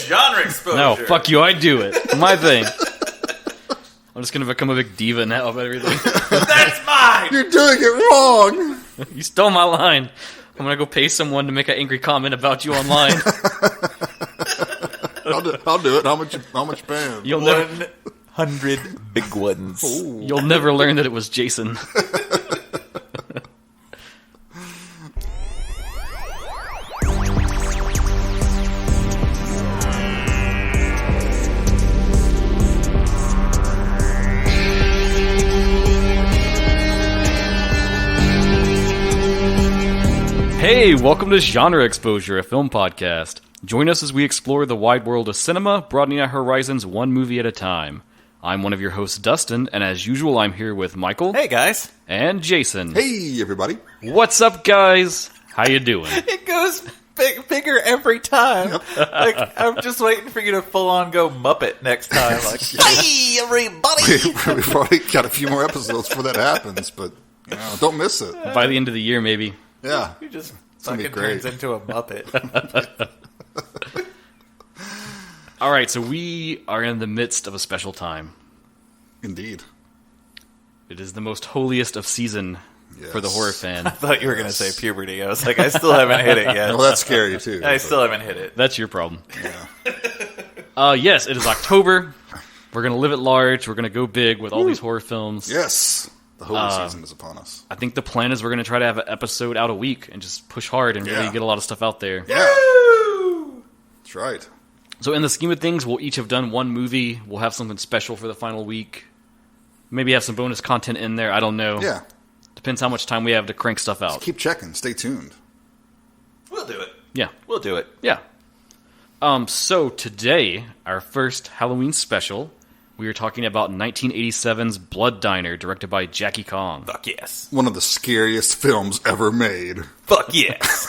It's genre exposure. No, fuck you. I do it. My thing. I'm just going to become a big diva now about everything. That's mine! You're doing it wrong! You stole my line. I'm going to go pay someone to make an angry comment about you online. I'll do it. How much paying? You'll never... 100 big ones. Ooh. You'll never learn that it was Jason. Hey, welcome to Genre Exposure, a film podcast. Join us as we explore the wide world of cinema, broadening our horizons one movie at a time. I'm one of your hosts, Dustin, and as usual, I'm here with Michael. Hey, guys. And Jason. Hey, everybody. What's up, guys? How you doing? It goes bigger every time. Yep. Like, I'm just waiting for you to full-on go Muppet next time. Like, hey, everybody! We've already got a few more episodes before that happens, but don't miss it. By the end of the year, maybe. Yeah. You just gonna be fucking great. turns into a Muppet. All right, so we are in the midst of a special time. Indeed. It is the most holiest of season for the horror fan. I thought you were going to say puberty. I was like, I still haven't hit it yet. Well, that's scary, too. I still haven't hit it. That's your problem. Yeah. Yes, it is October. We're going to live at large. We're going to go big with all these horror films. Yes. The holy season is upon us. I think the plan is we're going to try to have an episode out a week and just push hard and really get a lot of stuff out there. Yeah. Woo! That's right. So in the scheme of things, we'll each have done one movie. We'll have something special for the final week. Maybe have some bonus content in there. I don't know. Yeah. Depends how much time we have to crank stuff out. Just keep checking. Stay tuned. We'll do it. Yeah. We'll do it. Yeah. So today, our first Halloween special, we are talking about 1987's Blood Diner, directed by Jackie Kong. Fuck yes. One of the scariest films ever made. Fuck yes.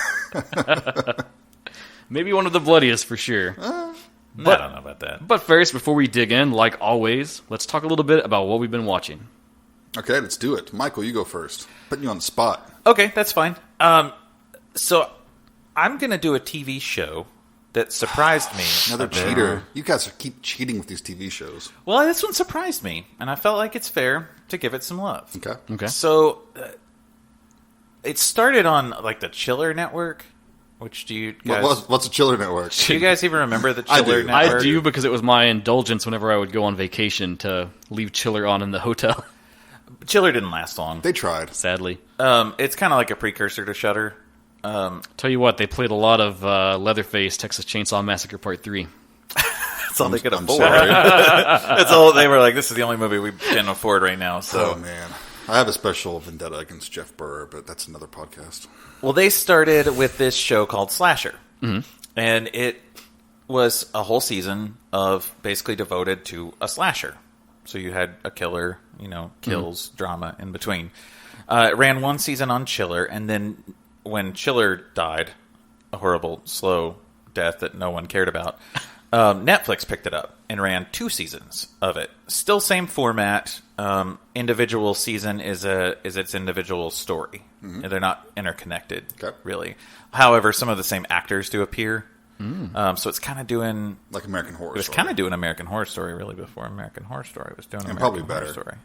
Maybe one of the bloodiest for sure. I don't know about that. But first, before we dig in, like always, let's talk a little bit about what we've been watching. Okay, let's do it. Michael, you go first. Putting you on the spot. Okay, that's fine. So I'm going to do a TV show that surprised me. Another a bit. cheater. You guys keep cheating with these TV shows. Well, this one surprised me, and I felt like it's fair to give it some love. Okay. Okay. So it started on like the Chiller Network, which do you guys... What's a Chiller Network? Do you guys even remember the I Chiller do. Network? I do, because it was my indulgence whenever I would go on vacation to leave Chiller on in the hotel. Chiller didn't last long. They tried. Sadly. It's kind of like a precursor to Shudder. Tell you what, they played a lot of Leatherface, Texas Chainsaw Massacre Part 3. That's all they could I'm afford. sorry. That's all they were like. This is the only movie we can afford right now. So, Oh, man. I have a special vendetta against Jeff Burr, but that's another podcast. well, they started with this show called Slasher, and it was a whole season of basically devoted to a slasher. So you had a killer, kills, drama in between. It ran one season on Chiller, and then when Chiller died, a horrible, slow death that no one cared about, Netflix picked it up and ran 2 seasons of it. Still same format. Individual season is its individual story. And they're not interconnected, really. However, some of the same actors do appear. So it's kind of doing... Like American Horror Story. It was kind of doing American Horror Story, really, before American Horror Story was doing And American probably Horror better. Story.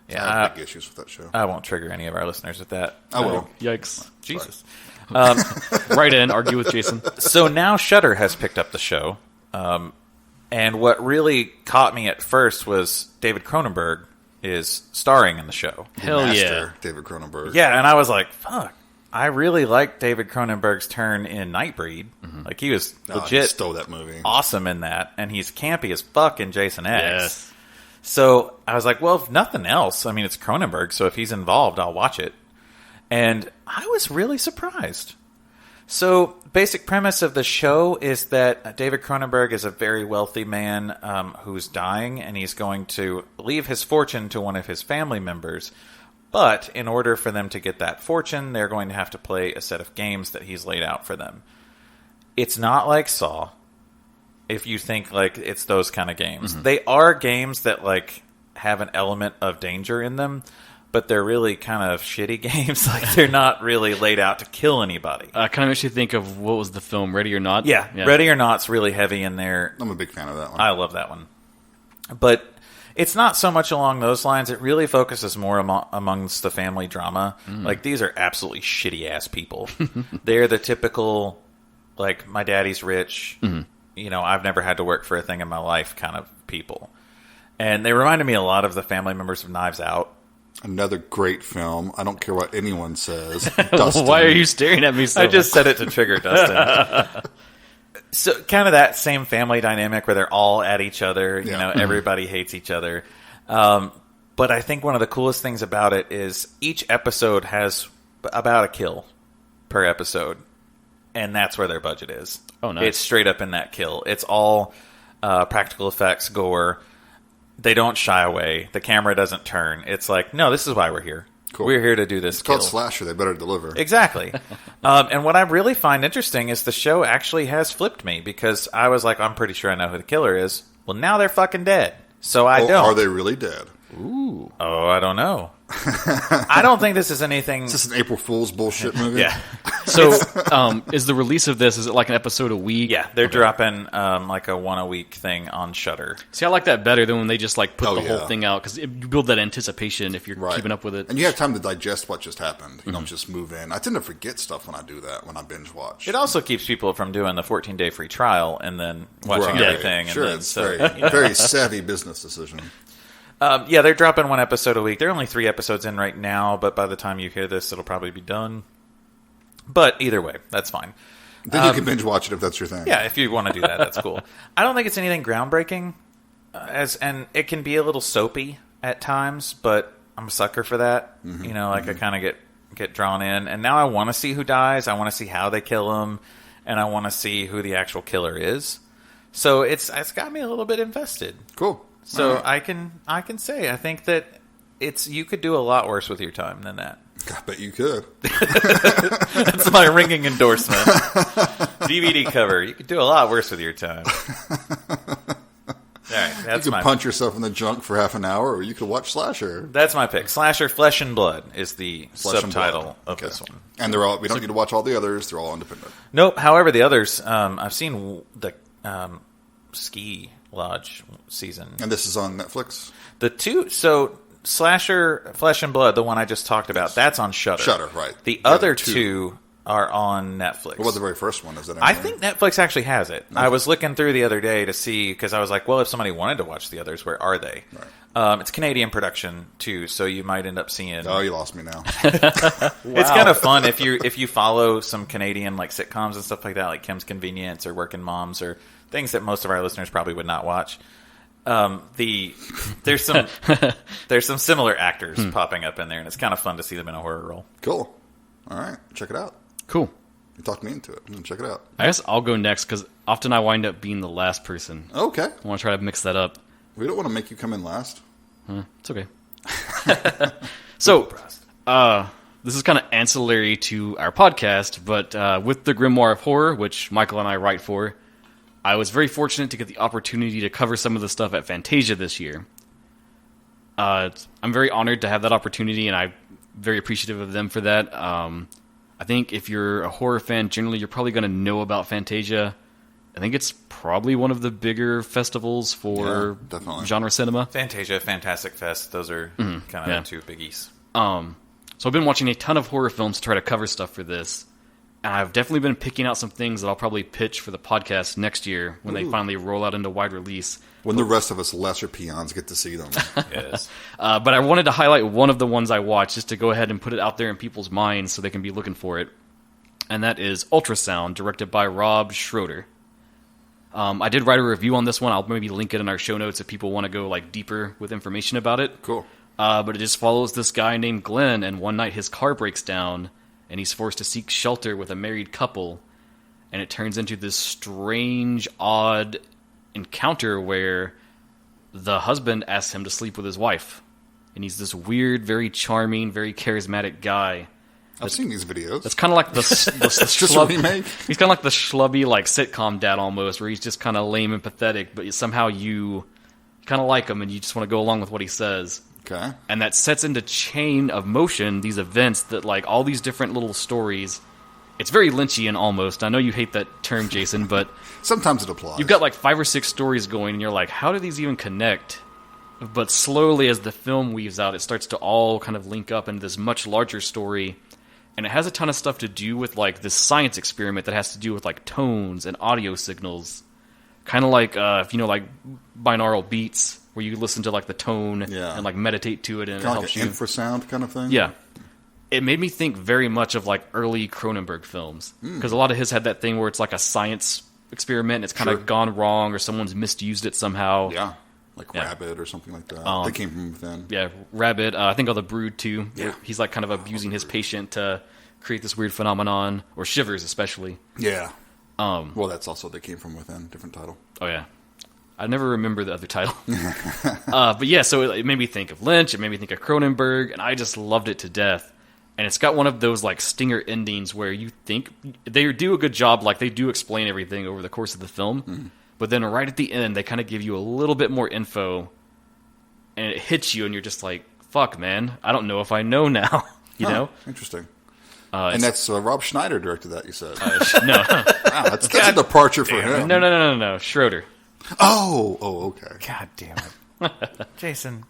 I Yeah, have big issues with that show. I won't trigger any of our listeners with that. I will. Yikes. Jesus. Right in, argue with Jason. So now Shudder has picked up the show. And what really caught me at first was David Cronenberg is starring in the show. Hell Master, yeah. David Cronenberg. Yeah, and I was like, fuck. I really liked David Cronenberg's turn in Nightbreed. Like, he was He legit stole that movie. awesome in that. And he's campy as fuck in Jason X. Yes. So I was like, well, if nothing else, I mean, it's Cronenberg, so if he's involved, I'll watch it. And I was really surprised. So, basic premise of the show is that David Cronenberg is a very wealthy man who's dying, and he's going to leave his fortune to one of his family members. But in order for them to get that fortune, they're going to have to play a set of games that he's laid out for them. It's not like Saw, if you think like it's those kind of games. They are games that like have an element of danger in them, but they're really kind of shitty games. Like, they're not really laid out to kill anybody. Kind of makes you think of, what was the film, Ready or Not? Yeah, Ready or Not's really heavy in there. I'm a big fan of that one. I love that one. But it's not so much along those lines. It really focuses more amongst the family drama. Like, these are absolutely shitty-ass people. They're the typical, like, my daddy's rich, you know, I've never had to work for a thing in my life kind of people. And they reminded me a lot of the family members of Knives Out. Another great film. I don't care what anyone says. Dustin. Why are you staring at me so I just said it to trigger Dustin. So kind of that same family dynamic where they're all at each other. You know, everybody hates each other. But I think one of the coolest things about it is each episode has about a kill per episode. And that's where their budget is. Oh, nice. It's straight up in that kill. It's all practical effects, gore. They don't shy away. The camera doesn't turn. It's like, no, this is why we're here. Cool. We're here to do this. It's called Slasher. They better deliver. Exactly. And what I really find interesting is the show actually has flipped me, because I was like, I'm pretty sure I know who the killer is. Well, now they're fucking dead. So I don't. Are they really dead? Ooh. Oh, I don't know. I don't think this is anything. Is this an April Fool's bullshit movie? Yeah. So, is the release of this, is it like an episode a week? Yeah, they're dropping like a one-a-week thing on Shudder. See, I like that better than when they just like put the yeah. whole thing out, because you build that anticipation if you're Right. keeping up with it. And you have time to digest what just happened. You don't just move in. I tend to forget stuff when I do that, when I binge watch. It also keeps people from doing the 14-day free trial and then watching Right. everything. Sure, and then, it's so, very savvy business decision. Yeah, they're dropping one episode a week. They're only 3 episodes in right now, but by the time you hear this, it'll probably be done. But either way, that's fine. Then you can binge watch it if that's your thing. Yeah, if you want to do that, that's cool. I don't think it's anything groundbreaking, and it can be a little soapy at times, but I'm a sucker for that. You know, like I kind of get drawn in, and now I want to see who dies. I want to see how they kill him, and I want to see who the actual killer is. So it's got me a little bit invested. Cool. So All right. I can say I think that you could do a lot worse with your time than that. I bet you could. That's my ringing endorsement. DVD cover. You could do a lot worse with your time. All right, that's You my could punch yourself in the junk for half an hour, or you could watch Slasher. That's my pick. Slasher Flesh and Blood is the Flesh and subtitle Blood. of Okay. this one. And we don't need to watch all the others. They're all independent. Nope. However, the others, I've seen the Ski Lodge season. And this is on Netflix? The two, so Slasher Flesh and Blood, the one I just talked about, that's on Shudder. Shudder, right. The other two are on Netflix. What about the very first one? Is that I think Netflix actually has it. I was looking through the other day to see, because I was like, well, if somebody wanted to watch the others, where are they? Right. It's Canadian production, too, so you might end up seeing... Oh, you lost me now. It's kind of fun if you follow some Canadian like sitcoms and stuff like that, like Kim's Convenience or Working Moms, or things that most of our listeners probably would not watch. There's some similar actors popping up in there, and it's kind of fun to see them in a horror role. Cool. All right. Check it out. Cool. You talked me into it. I'm going to check it out. I guess I'll go next, because often I wind up being the last person. Okay. I want to try to mix that up. We don't want to make you come in last. It's okay. So, this is kind of ancillary to our podcast, but with the Grimoire of Horror, which Michael and I write for, I was very fortunate to get the opportunity to cover some of the stuff at Fantasia this year. I'm very honored to have that opportunity, and I'm very appreciative of them for that. I think if you're a horror fan, generally, you're probably going to know about Fantasia. I think it's probably one of the bigger festivals for genre cinema. Fantasia, Fantastic Fest, those are kind of the two biggies. So I've been watching a ton of horror films to try to cover stuff for this. And I've definitely been picking out some things that I'll probably pitch for the podcast next year when they finally roll out into wide release. When the rest of us lesser peons get to see them. Yes. But I wanted to highlight one of the ones I watched just to go ahead and put it out there in people's minds so they can be looking for it. And that is Ultrasound, directed by Rob Schroeder. I did write a review on this one. I'll maybe link it in our show notes if people want to go deeper with information about it. Cool. But it just follows this guy named Glenn, and one night his car breaks down, and he's forced to seek shelter with a married couple. And it turns into this strange, odd encounter where the husband asks him to sleep with his wife. And he's this weird, very charming, very charismatic guy. I've seen these videos. It's kind of like the Just a remake? He's kind of like the schlubby, sitcom dad almost, where he's just kind of lame and pathetic, but somehow you kind of like him and you just want to go along with what he says. Okay. And that sets into chain of motion these events that, like, all these different little stories. It's very Lynchian almost. I know you hate that term, Jason, but sometimes it applies. You've got like 5 or 6 stories going, and you're like, how do these even connect? But slowly, as the film weaves out, it starts to all kind of link up into this much larger story. And it has a ton of stuff to do with, like, this science experiment that has to do with, like, tones and audio signals. Kind of like, if you know, like, binaural beats, where you listen to, like, the tone and, like, meditate to it, and kind it of helps like you. Infrasound kind of thing? Yeah. It made me think very much of, like, early Cronenberg films. Because a lot of his had that thing where it's, like, a science experiment, and it's kind of gone wrong, or someone's misused it somehow. Yeah. Like Rabbit or something like that. They came from within. Yeah, Rabbit. I think of The Brood, too. Yeah. He's, like, kind of abusing his patient to create this weird phenomenon. Or Shivers, especially. Yeah. Well, that's also They Came From Within. Different title. Oh, yeah. I never remember the other title. But, yeah, so it made me think of Lynch. It made me think of Cronenberg. And I just loved it to death. And it's got one of those, like, stinger endings where you think they do a good job. Like, they do explain everything over the course of the film. Mm-hmm. But then right at the end, they kind of give you a little bit more info, and it hits you, and you're just like, fuck, man, I don't know if I know now, you know? Interesting. And that's Rob Schneider directed that, you said. No. Wow, that's a departure for him. No. Schroeder. Oh, okay. God damn it. Jason,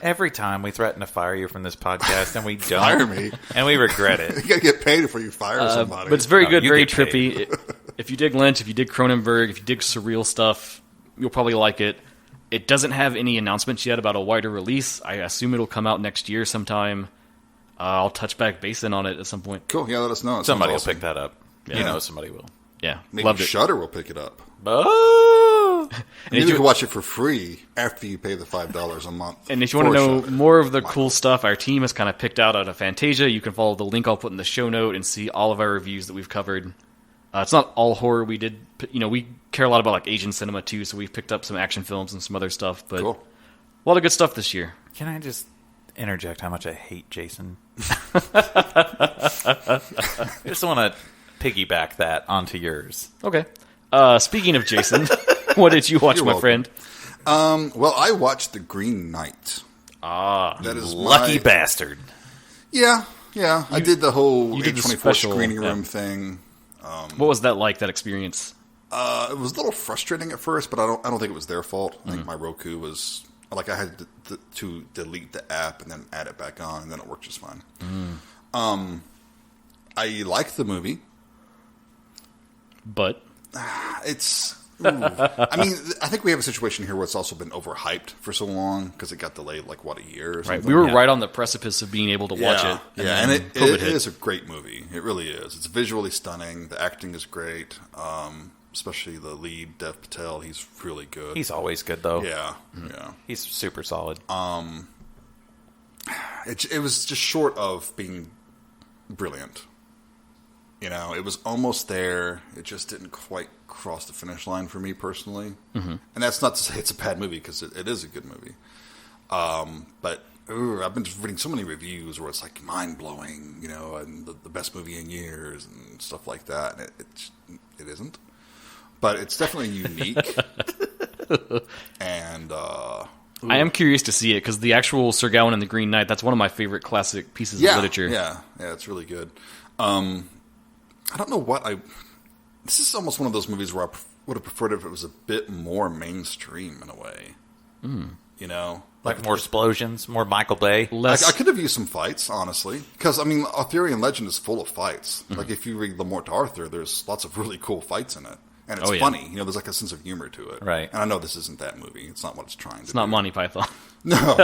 every time we threaten to fire you from this podcast, and we don't. Fire me. And we regret it. You gotta get paid before you fire somebody. But it's very good, you very get paid. trippy. If you dig Lynch, if you dig Cronenberg, if you dig surreal stuff, you'll probably like it. It doesn't have any announcements yet about a wider release. I assume it'll come out next year sometime. I'll touch back base in on it at some point. Cool, yeah, let us know. Somebody will pick that up. Yeah. You know somebody will. Yeah, Maybe loved it. Shudder will pick it up. Oh! And you can watch it for free after you pay the $5 a month. And if you want to know more of the cool stuff our team has kind of picked out of Fantasia, you can follow the link I'll put in the show note and see all of our reviews that we've covered. It's not all horror. We did, we care a lot about like Asian cinema too, so we've picked up some action films and some other stuff. But cool. A lot of good stuff this year. Can I just interject how much I hate Jason? I just want to piggyback that onto yours. Okay. Speaking of Jason, what did you watch, You're my welcome. friend? Well, I watched The Green Knight. That is lucky bastard. Yeah. I did the whole you did the A24 special, screening room thing. What was that like, that experience? It was a little frustrating at first, but I don't think it was their fault. I think my Roku was like I had to delete the app and then add it back on, and then it worked just fine. I liked the movie, but it's. I mean, I think we have a situation here where it's also been overhyped for so long because it got delayed like a year or something. Right, we were right on the precipice of being able to watch it. And it is a great movie. It really is. It's visually stunning. The acting is great, especially the lead, Dev Patel. He's really good. He's always good, though. Yeah. He's super solid. It was just short of being brilliant. It was almost there. It just didn't quite cross the finish line for me personally. And that's not to say it's a bad movie, because it is a good movie. But I've been just reading so many reviews where it's like mind-blowing, and the best movie in years and stuff like that. And it isn't. But it's definitely unique. And I am curious to see it, because the actual Sir Gawain and the Green Knight, that's one of my favorite classic pieces of literature. Yeah, it's really good. I don't know what this is almost one of those movies where I would have preferred if it was a bit more mainstream in a way. Like more explosions, more Michael Bay. Less. I could have used some fights, honestly. Because, I mean, Arthurian Legend is full of fights. Like, if you read Le Morte Arthur, there's lots of really cool fights in it. And it's funny. There's like a sense of humor to it. Right. And I know this isn't that movie. It's not what it's trying to do. It's not Monty Python. No.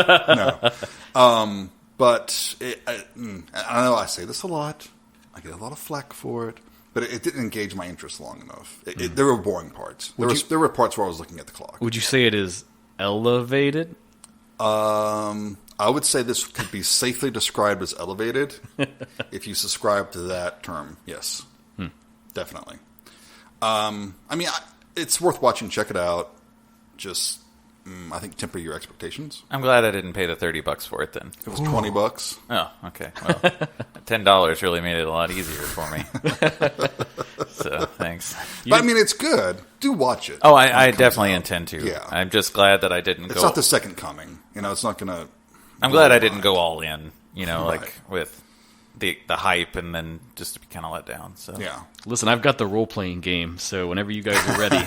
But I know I say this a lot. I get a lot of flack for it. But it didn't engage my interest long enough. There were boring parts. There were parts where I was looking at the clock. Would you say it is elevated? I would say this could be safely described as elevated if you subscribe to that term. Yes, definitely. I mean, it's worth watching. Check it out. Just, I think, temper your expectations. I'm glad I didn't pay the $30 for it then. It was $20. Oh, okay. Well, $10 really made it a lot easier for me. So, thanks. But, I mean, it's good. Do watch it. Oh, I definitely intend to. Yeah. I'm just glad that I didn't It's go. not the second coming. It's not going to I'm glad I didn't go all in, like with the hype and then just to be kind of let down. So Yeah. Listen, I've got the role-playing game, so whenever you guys are ready.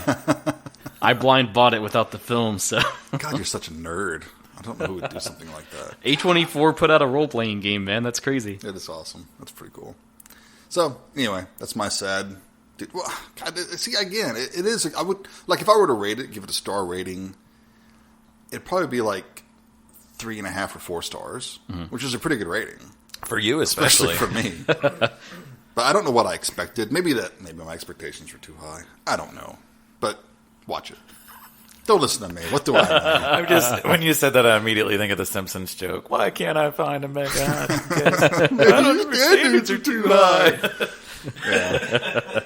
I blind bought it without the film, so... God, you're such a nerd. I don't know who would do something like that. A24 put out a role-playing game, man. That's crazy. It is awesome. That's pretty cool. So, anyway, that's my sad... Dude, well, God, see, again, it is... I would... Like, if I were to rate it, give it a star rating, it'd probably be like 3.5 or 4 stars, which is a pretty good rating. For you, especially. For me. But I don't know what I expected. Maybe my expectations were too high. I don't know. But watch it. Don't listen to me. What do I know? When you said that, I immediately think of the Simpsons joke. Why can't I find a mega hot? Because my standards are too high. Yeah.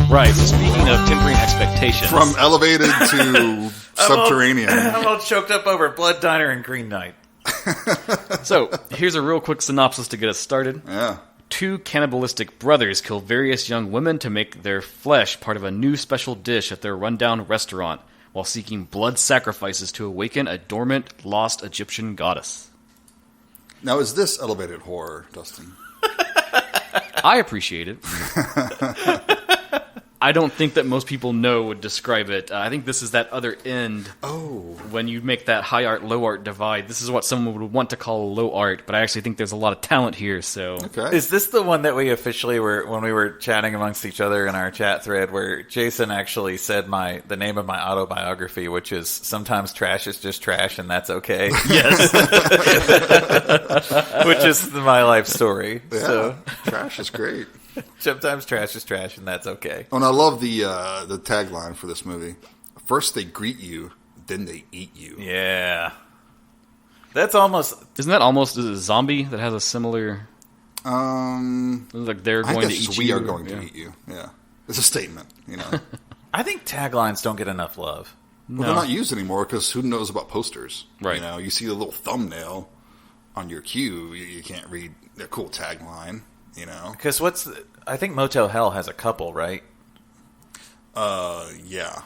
Right, so speaking of tempering expectations... From elevated to subterranean. I'm all choked up over Blood Diner and Green Knight. So, here's a real quick synopsis to get us started. Yeah. 2 cannibalistic brothers kill various young women to make their flesh part of a new special dish at their rundown restaurant, while seeking blood sacrifices to awaken a dormant, lost Egyptian goddess. Now, is this elevated horror, Dustin? I appreciate it. I don't think that most people would describe it. I think this is that other end. Oh. When you make that high art, low art divide. This is what someone would want to call low art, but I actually think there's a lot of talent here, so... Okay. Is this the one that we officially were, when we were chatting amongst each other in our chat thread, where Jason actually said the name of my autobiography, which is Sometimes Trash is Just Trash and That's Okay? Yes. Which is my life story. Yeah. So Trash is great. sometimes trash is trash and that's okay. Oh, and I love the tagline for this movie. First they greet you, then they eat you. Yeah. That's almost... Isn't that almost a zombie that has a similar... like they're I going to guess eat we you? are going to eat you. Yeah. It's a statement, I think taglines don't get enough love. Well, they're not used anymore because who knows about posters? Right. You see a little thumbnail on your queue, you can't read a cool tagline, Because I think Motel Hell has a couple, right? Yeah.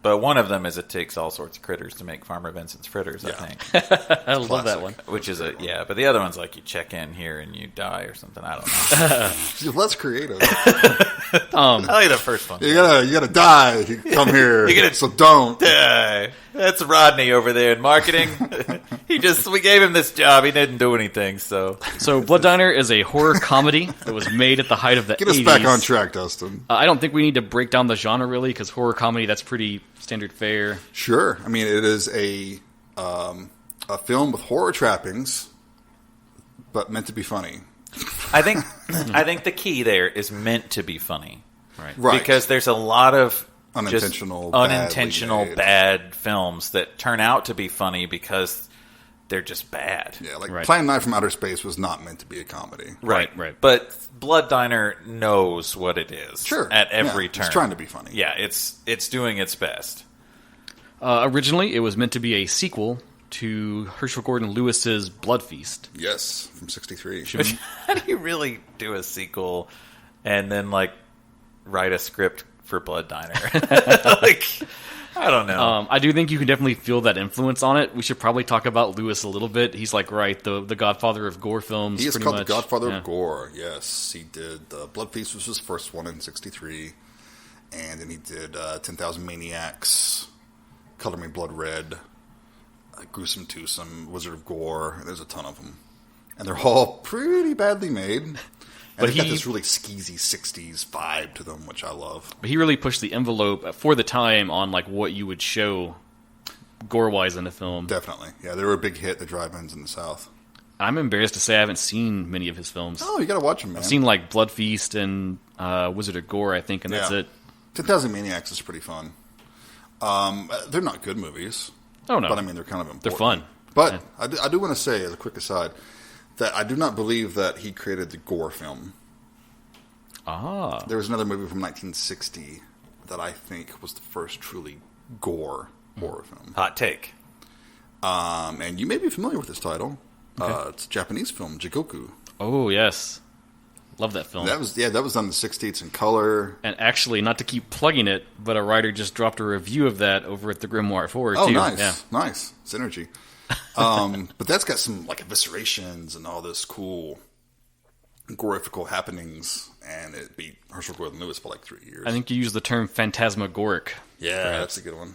But one of them is it takes all sorts of critters to make Farmer Vincent's fritters, I think. I love that one. Which is but the other one's like you check in here and you die or something. I don't know. Less creative. I like the first one. You gotta die. You come here. So don't. That's Rodney over there in marketing. We gave him this job. He didn't do anything. So Blood Diner is a horror comedy that was made at the height of the 80s. Get us back on track, Dustin. I don't think we need to break down the genre really, because horror comedy, that's pretty standard fare. Sure. I mean, it is a film with horror trappings, but meant to be funny. I think the key there is meant to be funny, Right? Because there's a lot of unintentional bad films that turn out to be funny because they're just bad. Yeah, like Plan 9 from Outer Space was not meant to be a comedy. Right. But Blood Diner knows what it is. Sure. At every turn. It's trying to be funny. Yeah, it's doing its best. Originally, it was meant to be a sequel to Herschell Gordon Lewis's Blood Feast. Yes, from 1963. How do you really do a sequel and then write a script for Blood Diner? I don't know. I do think you can definitely feel that influence on it. We should probably talk about Lewis a little bit. He's the Godfather of Gore films. He is pretty called much. the Godfather of Gore. Yes, he did. Blood Feast was his first one in 1963. And then he did 10,000 Maniacs, Color Me Blood Red, Gruesome Twosome, Wizard of Gore. There's a ton of them. And they're all pretty badly made. And they've got this really skeezy 60s vibe to them, which I love. But he really pushed the envelope for the time on what you would show gore-wise in a film. Definitely. Yeah, they were a big hit at the drive-ins in the South. I'm embarrassed to say I haven't seen many of his films. Oh, you gotta watch them, man. I've seen Blood Feast and Wizard of Gore, I think, and that's it. 10,000 Maniacs is pretty fun. They're not good movies. Oh, no. But, I mean, they're kind of important. They're fun. But I do want to say, as a quick aside, that I do not believe that he created the Gore film. Ah. There was another movie from 1960 that I think was the first truly gore horror film. Hot take. And you may be familiar with this title. Okay. It's a Japanese film, Jigoku. Oh, yes. Love that film. That was done in the 60s. It's in color. And actually, not to keep plugging it, but a writer just dropped a review of that over at the Grimoire 4, too. Oh, nice. Yeah. Nice. Synergy. But that's got some like eviscerations and all this cool gorifical happenings, and it beat Herschell Gordon Lewis by like 3 years. I think you used the term phantasmagoric. Yeah, perhaps. that's a good one.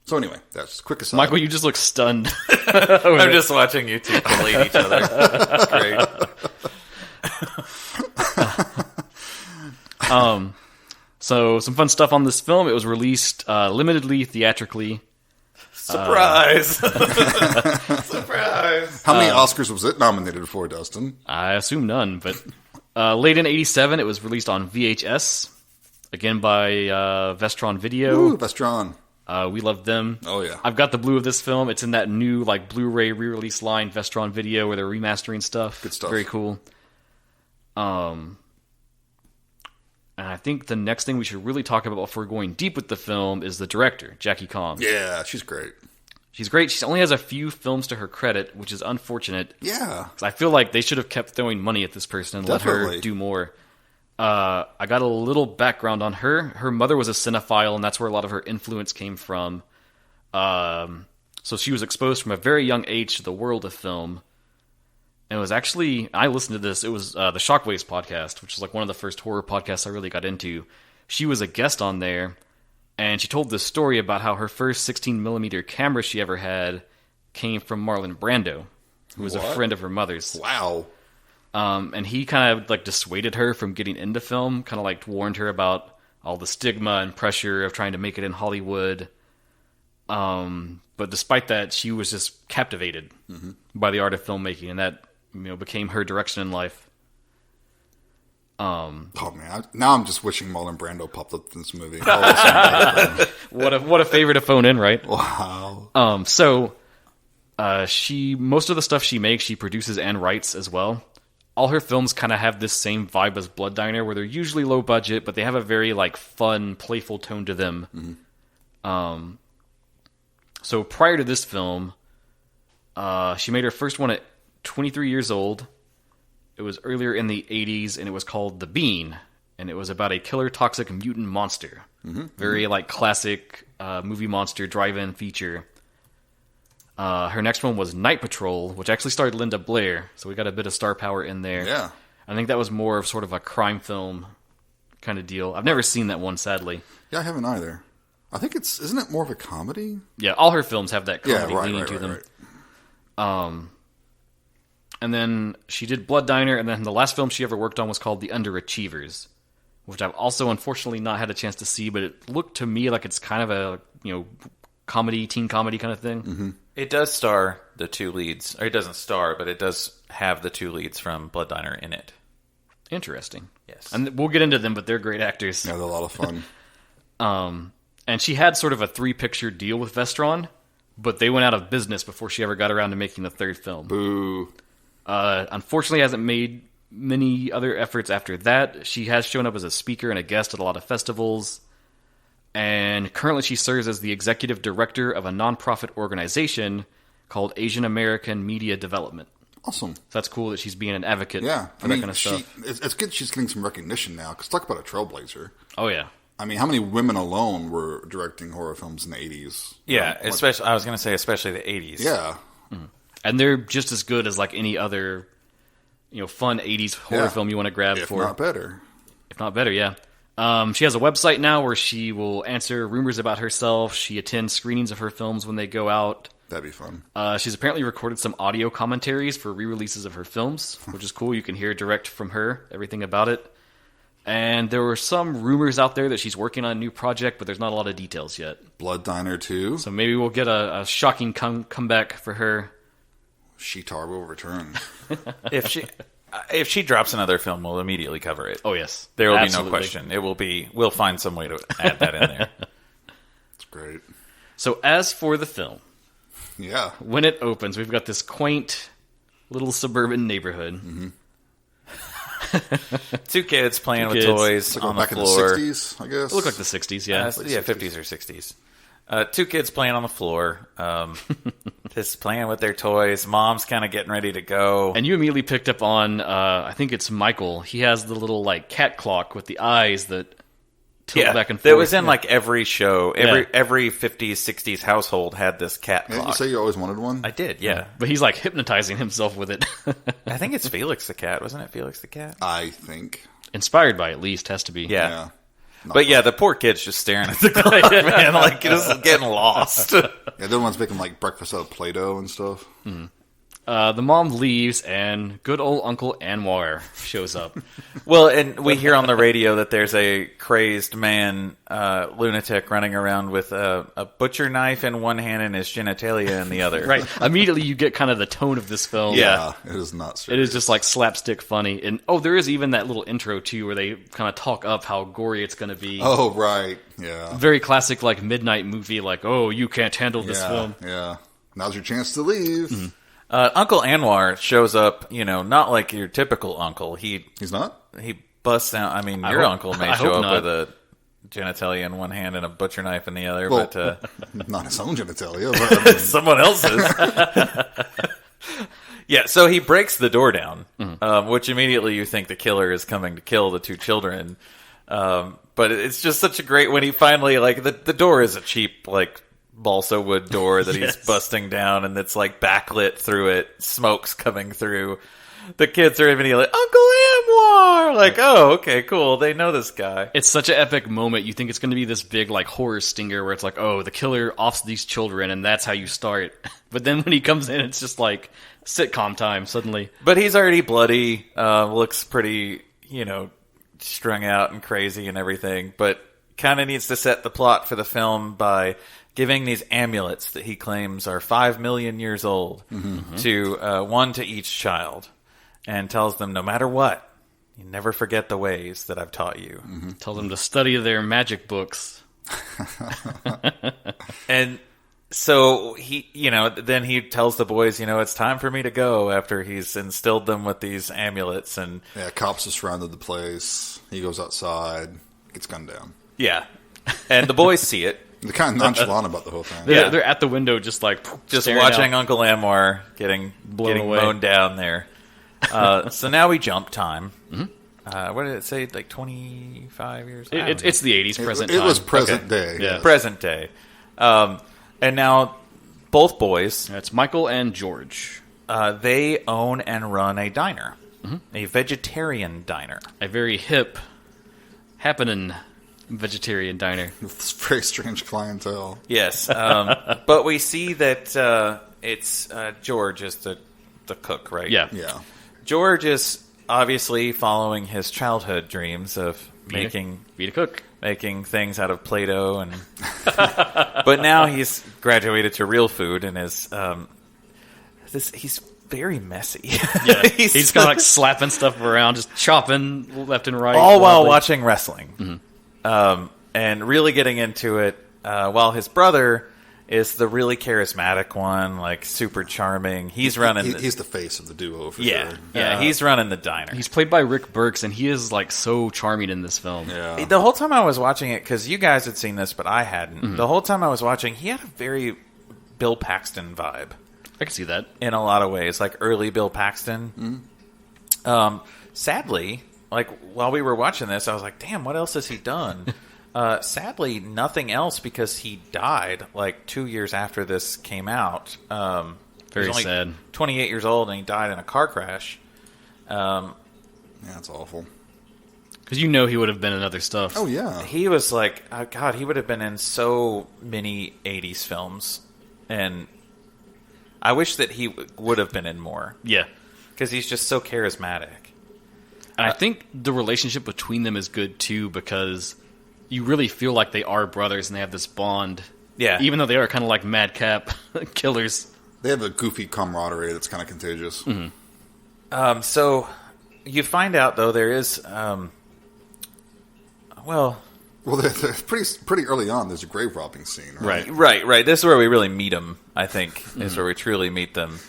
So anyway, that's quick aside. Michael, you just look stunned. I'm just watching you two belate each other. That's great. So, some fun stuff on this film. It was released limitedly theatrally. Surprise! Surprise! How many Oscars was it nominated for, Dustin? I assume none, but late in 87, it was released on VHS, again by Vestron Video. Ooh, Vestron. We love them. Oh, yeah. I've got the blue of this film. It's in that new like Blu-ray re-release line, Vestron Video, where they're remastering stuff. Good stuff. Very cool. And I think the next thing we should really talk about before going deep with the film is the director, Jackie Kong. Yeah, she's great. She's great. She only has a few films to her credit, which is unfortunate. Yeah. 'Cause I feel like they should have kept throwing money at this person and let Definitely. her do more. I got a little background on her. Her mother was a cinephile, and that's where a lot of her influence came from. So she was exposed from a very young age to the world of film. And it was actually, I listened to this, it was the Shockwaves podcast, which is like one of the first horror podcasts I really got into. She was a guest on there, and she told this story about how her first 16mm camera she ever had came from Marlon Brando, who was a friend of her mother's. Wow. And he kind of like dissuaded her from getting into film, kind of like warned her about all the stigma and pressure of trying to make it in Hollywood. But despite that, she was just captivated by the art of filmmaking, and that became her direction in life. Oh man! Now I'm just wishing Marlon Brando popped up in this movie. What a favor to phone in, right? Wow. So most of the stuff she makes, she produces and writes as well. All her films kind of have this same vibe as Blood Diner, where they're usually low budget, but they have a very like fun, playful tone to them. So prior to this film, she made her first one at 23 years old. It was earlier in the 80s, and it was called The Bean, and it was about a killer toxic mutant monster. Very like classic movie monster drive-in feature. Her next one was Night Patrol, which actually starred Linda Blair, so we got a bit of star power in there. Yeah. I think that was more of sort of a crime film kind of deal. I've never seen that one, sadly. Yeah, I haven't either. I think isn't it more of a comedy? Yeah, all her films have that comedy Yeah, right, leaning right, to right, them. right. And then she did Blood Diner, and then the last film she ever worked on was called The Underachievers, which I've also unfortunately not had a chance to see, but it looked to me like it's kind of a, comedy, teen comedy kind of thing. It does star the two leads, or it doesn't star, but it does have the two leads from Blood Diner in it. Interesting. Yes. And we'll get into them, but they're great actors. Yeah, they're a lot of fun. And she had sort of a 3-picture deal with Vestron, but they went out of business before she ever got around to making the third film. Boo. Unfortunately, hasn't made many other efforts after that. She has shown up as a speaker and a guest at a lot of festivals. And currently she serves as the executive director of a nonprofit organization called Asian American Media Development. Awesome. So that's cool that she's being an advocate Yeah. for that kind of stuff. It's good she's getting some recognition now, because talk about a trailblazer. Oh, yeah. I mean, how many women alone were directing horror films in the 80s? Yeah, especially I was going to say especially the 80s. Yeah. And they're just as good as like any other, fun 80s horror film you want to grab If for. not better. If not better, yeah. She has a website now where she will answer rumors about herself. She attends screenings of her films when they go out. That'd be fun. She's apparently recorded some audio commentaries for re-releases of her films, which is cool. You can hear direct from her, everything about it. And there were some rumors out there that she's working on a new project, but there's not a lot of details yet. Blood Diner 2. So maybe we'll get a shocking comeback for her. Sheetar will return. If she drops another film, we'll immediately cover it. Oh, yes. There will Absolutely. be no question. We'll find some way to add that in there. It's great. So as for the film, Yeah. when it opens, we've got this quaint little suburban neighborhood. Two kids playing with kids. toys It's like on back the in floor. the 60s, I guess. It looked like the 60s, yeah. Yeah, 50s or 60s. Two kids playing on the floor, just playing with their toys. Mom's kind of getting ready to go. And you immediately picked up on, I think it's Michael. He has the little like cat clock with the eyes that tilt back and forth. That was in like every show. Every 50s, 60s household had this cat clock. Didn't you say you always wanted one? I did, yeah. But he's like hypnotizing himself with it. I think it's Felix the cat. Wasn't it Felix the cat? I think. Inspired by, at least, has to be. Yeah. But yeah, the poor kid's just staring at the clock, man, like just getting lost. Yeah, the ones making like breakfast out of Play-Doh and stuff. Mm-hmm. The mom leaves, and good old Uncle Anwar shows up. Well, and we hear on the radio that there's a crazed man, lunatic, running around with a butcher knife in one hand and his genitalia in the other. Right. Immediately you get kind of the tone of this film. Yeah. It is not serious. It is just like slapstick funny. And there is even that little intro, too, where they kind of talk up how gory it's going to be. Oh, right. Yeah. Very classic, like, midnight movie, like, oh, you can't handle this film. Yeah. Now's your chance to leave. Mm-hmm. Uncle Anwar shows up, not like your typical uncle. He's not? He busts out. I mean, your uncle may I show hope up not. with a genitalia in one hand and a butcher knife in the other, Well, but not his own genitalia, but I mean, someone else's. Yeah, so he breaks the door down, which immediately you think the killer is coming to kill the two children. But it's just such a great when he finally, like, the door is a cheap, like, balsa wood door that he's busting down, and it's like backlit through it, smoke's coming through. The kids are immediately like, Uncle Anwar! Like, oh, okay, cool, they know this guy. It's such an epic moment. You think it's going to be this big, like, horror stinger where it's like, oh, the killer offs these children, and that's how you start. But then when he comes in, it's just like sitcom time suddenly. But he's already bloody, looks pretty, strung out and crazy and everything, but kind of needs to set the plot for the film by giving these amulets that he claims are 5 million years old to one to each child, and tells them, no matter what, you never forget the ways that I've taught you. Tell them to study their magic books. And so he, then he tells the boys, it's time for me to go after he's instilled them with these amulets. And yeah, cops have surrounded the place. He goes outside, gets gunned down. Yeah. And the boys see it. They're kind of nonchalant about the whole thing. They're at the window just like just watching Uncle Anwar getting away. mown down there. So now we jump time. What did it say? Like 25 years? It's the 80s, present It time. was present day. Yeah. Yes. Present day. And now both boys, It's Michael and George. they own and run a diner. A vegetarian diner. A very hip, happening vegetarian diner. It's very strange clientele. Yes. But we see that it's George is the cook, right? Yeah. Yeah. George is obviously following his childhood dreams of Be a cook. making things out of Play-Doh, and but now he's graduated to real food and is he's very messy. Yeah, he's kind of like slapping stuff around, just chopping left and right, all while watching wrestling, and really getting into it. While his brother is the really charismatic one, like super charming. He's running. He's the face of the duo for yeah, sure. yeah. He's running the diner. He's played by Rick Burks, and he is like so charming in this film. Yeah. The whole time I was watching it, because you guys had seen this, but I hadn't. The whole time I was watching, he had a very Bill Paxton vibe. I can see that. In a lot of ways, like early Bill Paxton. Sadly, like while we were watching this, I was like, damn, what else has he done? Sadly, nothing else, because he died like 2 years after this came out. Very only sad. 28 years old, and he died in a car crash. Yeah, it's awful. Because he would have been in other stuff. Oh, yeah. He was like, God, he would have been in so many 80s films. And I wish that he would have been in more. Yeah. Because he's just so charismatic. And I think the relationship between them is good, too, because you really feel like they are brothers and they have this bond. Yeah. Even though they are kind of like madcap killers. They have a goofy camaraderie that's kind of contagious. So you find out, though, there is, Well, they're pretty early on. There's a grave robbing scene, right? Right. This is where we really meet them, I think, is where we truly meet them.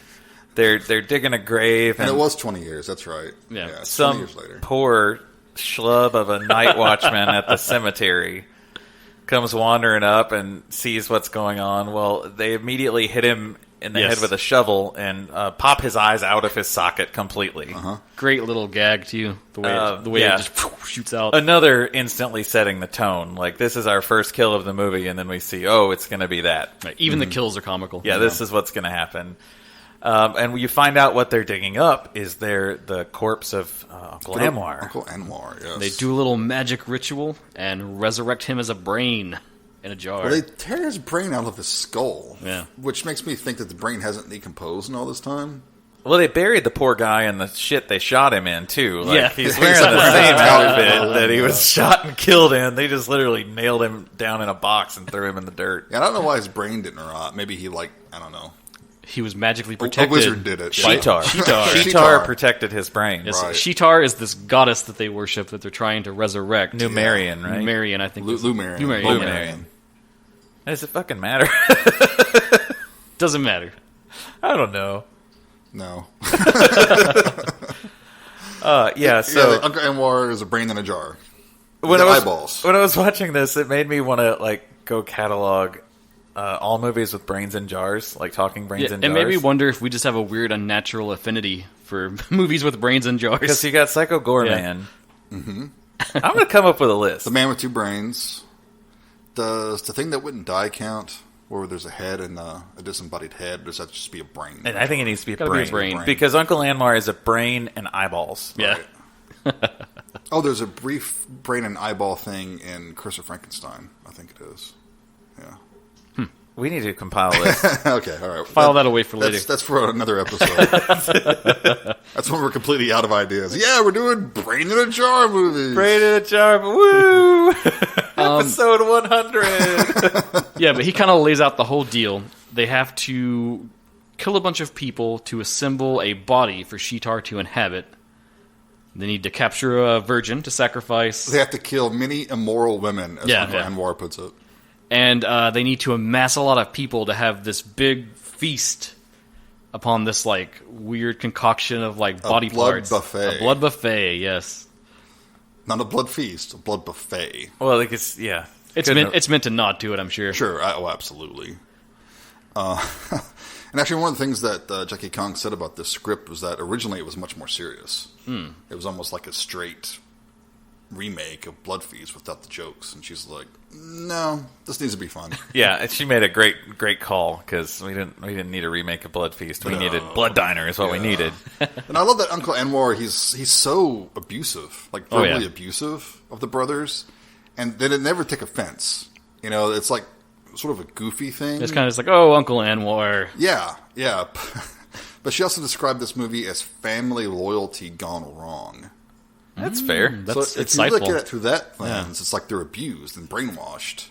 They're digging a grave. And it was 20 years, that's right. Yeah. It's 20 Some years later. poor schlub of a night watchman at the cemetery comes wandering up and sees what's going on. Well, they immediately hit him in the head with a shovel and pop his eyes out of his socket completely. Great little gag too. The way it just shoots out. Another instantly setting the tone. Like, this is our first kill of the movie, and then we see, it's going to be that. Right. Even the kills are comical. Yeah, this is what's going to happen. And you find out what they're digging up is the corpse of Uncle Anwar. Uncle Anwar, yes. They do a little magic ritual and resurrect him as a brain in a jar. Well, they tear his brain out of his skull. Yeah. Which makes me think that the brain hasn't decomposed in all this time. Well, they buried the poor guy in the shit they shot him in, too. Like, Yeah. he's wearing the same outfit that he was shot and killed in. They just literally nailed him down in a box and threw him in the dirt. Yeah, I don't know why his brain didn't rot. Maybe he, I don't know. He was magically protected. A wizard did it. Sheetar. Sheetar protected his brain. Yes, Right. Sheetar is this goddess that they worship that they're trying to resurrect. Numerian, right? Numerian, I think. Lumerian. Lumerian. Does it fucking matter? Doesn't matter. I don't know. No. So Uncle Anwar is a brain in a jar. when Eyeballs. I was watching this, it made me want to go catalog all movies with brains in jars, like talking brains in jars. It made me wonder if we just have a weird unnatural affinity for movies with brains in jars. Because you got Psycho Goreman. Mm-hmm. I'm going to come up with a list. The Man with Two Brains. Does the thing that wouldn't die count? Where there's a head and a disembodied head? Or does that just be a brain? And I think it needs to be a Gotta be brain. a brain. Because Uncle Anwar is a brain and eyeballs. Yeah. Right. Oh, there's a brief brain and eyeball thing in Curse of Frankenstein. I think it is. Yeah. We need to compile this. Okay, all right. File that away for later. That's for another episode. That's when we're completely out of ideas. Yeah, we're doing Brain in a Jar movies. Brain in a jar. Woo! Episode 100. Yeah, but he kind of lays out the whole deal. They have to kill a bunch of people to assemble a body for Sheetar to inhabit. They need to capture a virgin to sacrifice. They have to kill many immoral women, as Uncle Anwar puts it. And they need to amass a lot of people to have this big feast upon this weird concoction of body parts. Buffet. A blood buffet, yes. Not a blood feast, a blood buffet. Well, yeah. It's meant to not do it, I'm sure. Sure, absolutely. And actually, one of the things that Jackie Kong said about this script was that originally it was much more serious. It was almost like a straight remake of Blood Feast without the jokes. And she's like, no, this needs to be fun. Yeah, and she made a great call, because we didn't need a remake of Blood Feast. We needed Blood Diner is what we needed. And I love that Uncle Anwar, he's so abusive, verbally abusive of the brothers. And they never take offense. It's like sort of a goofy thing. It's kind of like, oh, Uncle Anwar. Yeah. But she also described this movie as family loyalty gone wrong. That's fair. That's so if insightful. you look at it through that lens, it's like they're abused and brainwashed.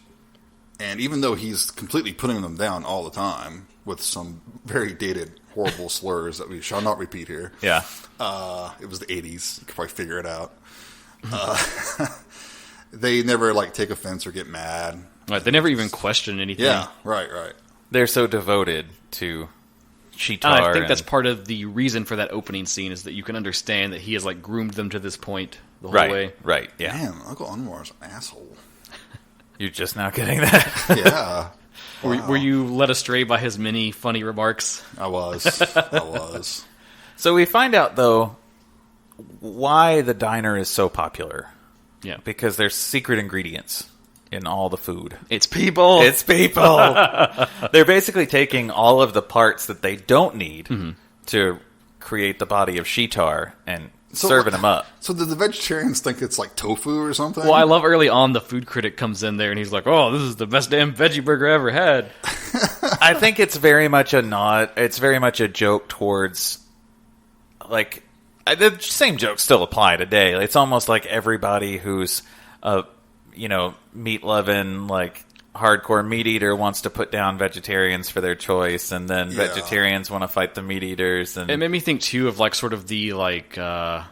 And even though he's completely putting them down all the time with some very dated, horrible slurs that we shall not repeat here. Yeah. It was the 80s. You could probably figure it out. They never take offense or get mad. Right, they never even question anything. Yeah, right. They're so devoted to Sheetar. And I think that's part of the reason for that opening scene, is that you can understand that he has groomed them to this point the whole way. Right, yeah. Man, Uncle Anwar's an asshole. You're just now getting that? Yeah. Wow. Were you led astray by his many funny remarks? I was. So we find out, though, why the diner is so popular. Yeah. Because there's secret ingredients in all the food. It's people! It's people! They're basically taking all of the parts that they don't need to create the body of Sheetar and serving them up. So did the vegetarians think it's like tofu or something? Well, I love early on the food critic comes in there and he's like, oh, this is the best damn veggie burger I ever had. I think it's very much a nod. It's very much a joke towards, the same jokes still apply today. It's almost like everybody who's meat-loving, hardcore meat eater wants to put down vegetarians for their choice, and then vegetarians want to fight the meat eaters. And it made me think, too, of, sort of the, what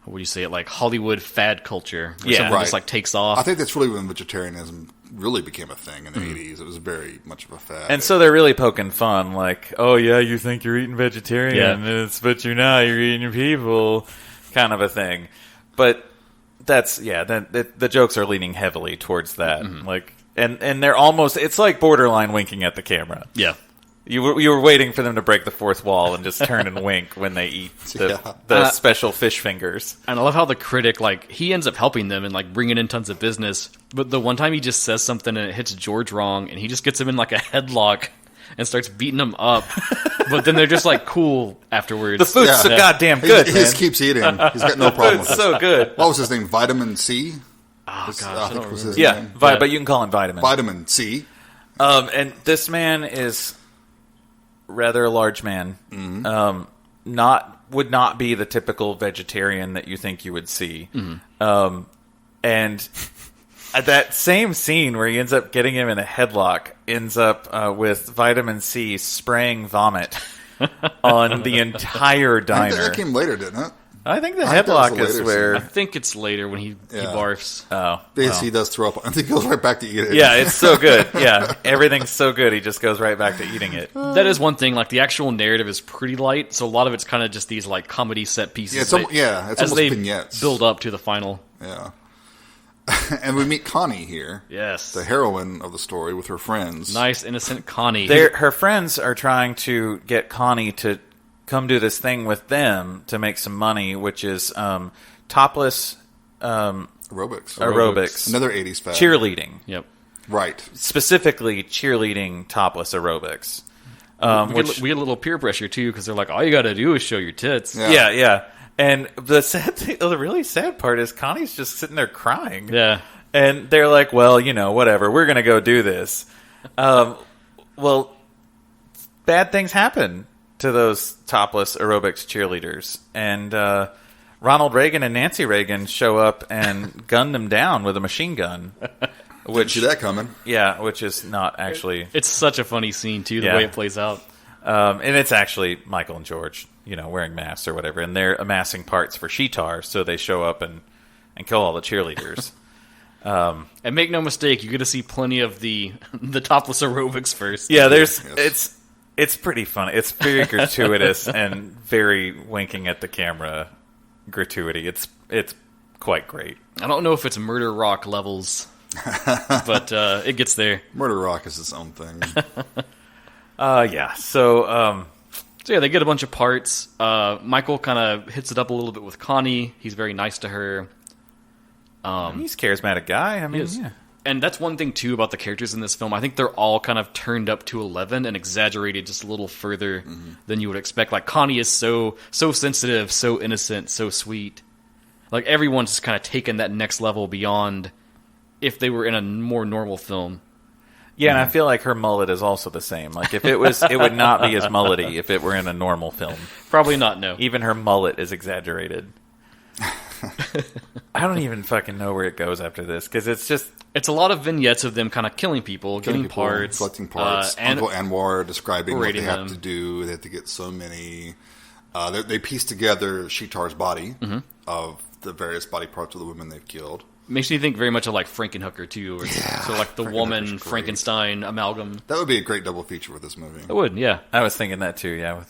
would you say it, Hollywood fad culture, where someone just, takes off. I think that's really when vegetarianism really became a thing in the 80s. It was very much of a fad. And so they're really poking fun, oh, yeah, you think you're eating vegetarian, but you're not, you're eating your people, kind of a thing. But that's, the jokes are leaning heavily towards that. And they're almost, it's like borderline winking at the camera. Yeah. You were waiting for them to break the fourth wall and just turn and wink when they eat the special fish fingers. And I love how the critic, like, he ends up helping them and, like, bringing in tons of business. But the one time he just says something and it hits George wrong, and he just gets him in, like, a headlock and starts beating him up. But then they're just, like, cool afterwards. The food's so goddamn good, He just keeps eating. He's got no problem with it. It's so good. What was his name? Vitamin C? Oh, gosh, I think was his Yeah, name. but you can call him Vitamin. Vitamin C. And this man is rather a large man. Would not be the typical vegetarian that you think you would see. And at that same scene where he ends up getting him in a headlock, ends up with Vitamin C spraying vomit on the entire I think diner. that came later, didn't it? I think the I think that was headlock the is later where... I think it's later when he barfs. Oh, Basically, he does throw up. I think he goes right back to eating. yeah, it's so good. Yeah, everything's so good. He just goes right back to eating it. That is one thing. Like, the actual narrative is pretty light, so a lot of it's kind of just these, like, comedy set pieces. It's as almost they vignettes. build up to the final. Yeah. And we meet Connie here. Yes. The heroine of the story with her friends. Nice, innocent Connie. Her friends are trying to get Connie to come do this thing with them to make some money, which is topless aerobics. Another 80s fad. Cheerleading. Yep. Right. Specifically, cheerleading topless aerobics. We get a little peer pressure, too, because they're like, all you got to do is show your tits. Yeah. And the really sad part is Connie's just sitting there crying. Yeah. And they're like, well, whatever. We're going to go do this. Well, bad things happen to those topless aerobics cheerleaders. And Ronald Reagan and Nancy Reagan show up and gun them down with a machine gun. Didn't see that coming. Yeah, which is not actually... It's such a funny scene, too, the way it plays out. And it's actually Michael and George, wearing masks or whatever. And they're amassing parts for Sheetar, so they show up and kill all the cheerleaders. And make no mistake, you're going to see plenty of the topless aerobics first. Yeah, it's pretty funny. It's very gratuitous and very winking at the camera gratuity. It's quite great. I don't know if it's Murder Rock levels, but it gets there. Murder Rock is its own thing. Yeah. So yeah, they get a bunch of parts. Michael kind of hits it up a little bit with Connie. He's very nice to her. He's a charismatic guy. I mean, yeah. And that's one thing, too, about the characters in this film. I think they're all kind of turned up to 11 and exaggerated just a little further than you would expect. Like, Connie is so sensitive, so innocent, so sweet. Like, everyone's just kind of taken that next level beyond if they were in a more normal film. Yeah, and I feel like her mullet is also the same. Like, if it was, it would not be as mullety if it were in a normal film. Probably not, no. Even her mullet is exaggerated. I don't even fucking know where it goes after this, because it's just... It's a lot of vignettes of them kind of killing people, getting parts. Collecting parts. Uncle Anwar describing what they have them. to do. They have to get so many... They piece together Sheetar's body of the various body parts of the women they've killed. Makes me think very much of like Frankenhooker, too. Or so like the woman Frankenstein amalgam. That would be a great double feature with this movie. It would, yeah. I was thinking that, too, yeah.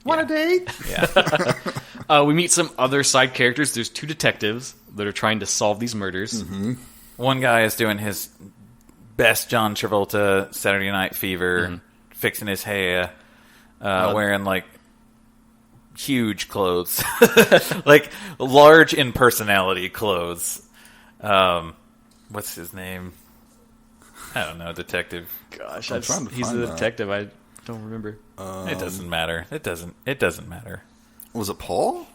Want a date? Yeah. We meet some other side characters. There's two detectives that are trying to solve these murders. One guy is doing his best John Travolta Saturday Night Fever, fixing his hair, wearing like huge clothes, like large in personality clothes. What's his name? I don't know. Detective. Gosh, he's a detective. I don't remember. It doesn't matter. It doesn't matter. Was it Paul?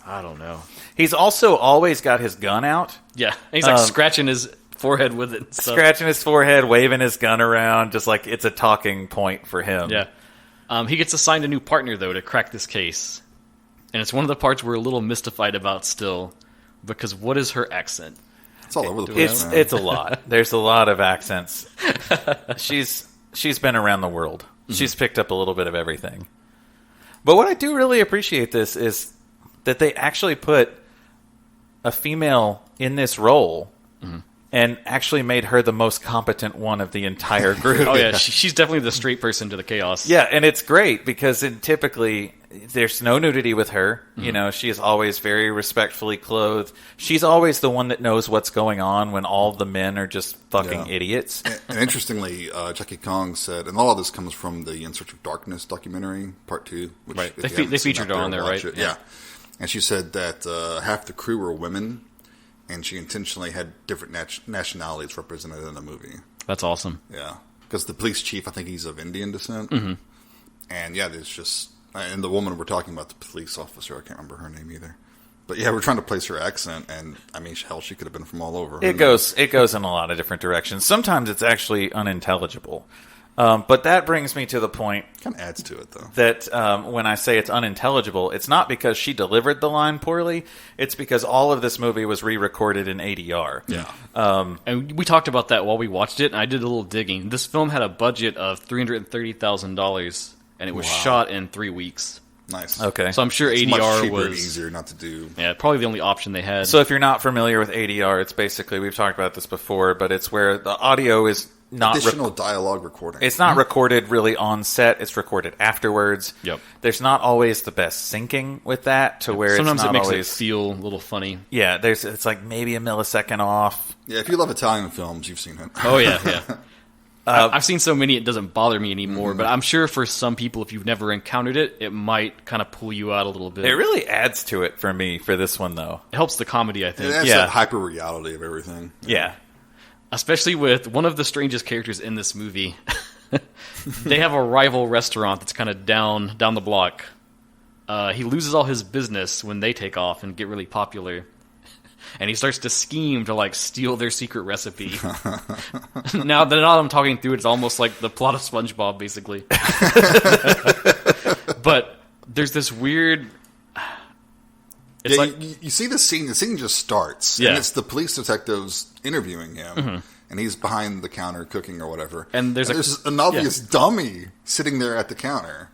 I don't know. He's also always got his gun out. Yeah, he's like scratching his forehead with it. Scratching his forehead, waving his gun around, just like it's a talking point for him. Yeah. He gets assigned a new partner, though, to crack this case. And it's one of the parts we're a little mystified about still, because what is her accent? It's all over the place, man. It's a lot. There's a lot of accents. She's been around the world. She's picked up a little bit of everything. But what I do really appreciate this is that they actually put a female in this role and actually made her the most competent one of the entire group. Oh yeah, she's definitely the straight person to the chaos. Yeah, and it's great because typically there's no nudity with her. You know, she is always very respectfully clothed. She's always the one that knows what's going on when all the men are just fucking idiots. And interestingly, Jackie Kong said, and all of this comes from the In Search of Darkness documentary, Part 2. Which Right, they featured her on there, right? Yeah. And she said that half the crew were women, and she intentionally had different nationalities represented in the movie. That's awesome. Yeah. Because the police chief, I think he's of Indian descent. And yeah, there's just... And the woman we're talking about, the police officer, I can't remember her name either. But yeah, we're trying to place her accent, and I mean, hell, she could have been from all over. It goes in a lot of different directions. Sometimes it's actually unintelligible. But that brings me to the point... Kind of adds to it, though. That when I say it's unintelligible, it's not because she delivered the line poorly. It's because all of this movie was re-recorded in ADR. Yeah. And we talked about that while we watched it, and I did a little digging. This film had a budget of $330,000, and it was shot in 3 weeks. Nice. Okay. So I'm sure It's ADR much cheaper was and easier not to do. Yeah, probably the only option they had. So if you're not familiar with ADR, it's basically, we've talked about this before, but it's where the audio is not... Additional dialogue recording. It's not recorded really on set. It's recorded afterwards. Yep. There's not always the best syncing with that to where sometimes it's not it makes always... it feel a little funny. Yeah, it's like maybe a millisecond off. Yeah, if you love Italian films, you've seen it. Oh yeah, yeah. I've seen so many it doesn't bother me anymore, but I'm sure for some people, if you've never encountered it, it might kind of pull you out a little bit. It really adds to it for me for this one, though. It helps the comedy, I think. It adds Yeah. that hyper reality of everything. Yeah. Especially with one of the strangest characters in this movie. They have a rival restaurant that's kind of down the block. He loses all his business when they take off and get really popular. And he starts to scheme to, like, steal their secret recipe. Now that I'm talking through it, it's almost like the plot of SpongeBob, basically. But there's this weird... It's You see the scene. The scene just starts. Yeah. And it's the police detectives interviewing him. And he's behind the counter cooking or whatever. And there's an obvious dummy sitting there at the counter.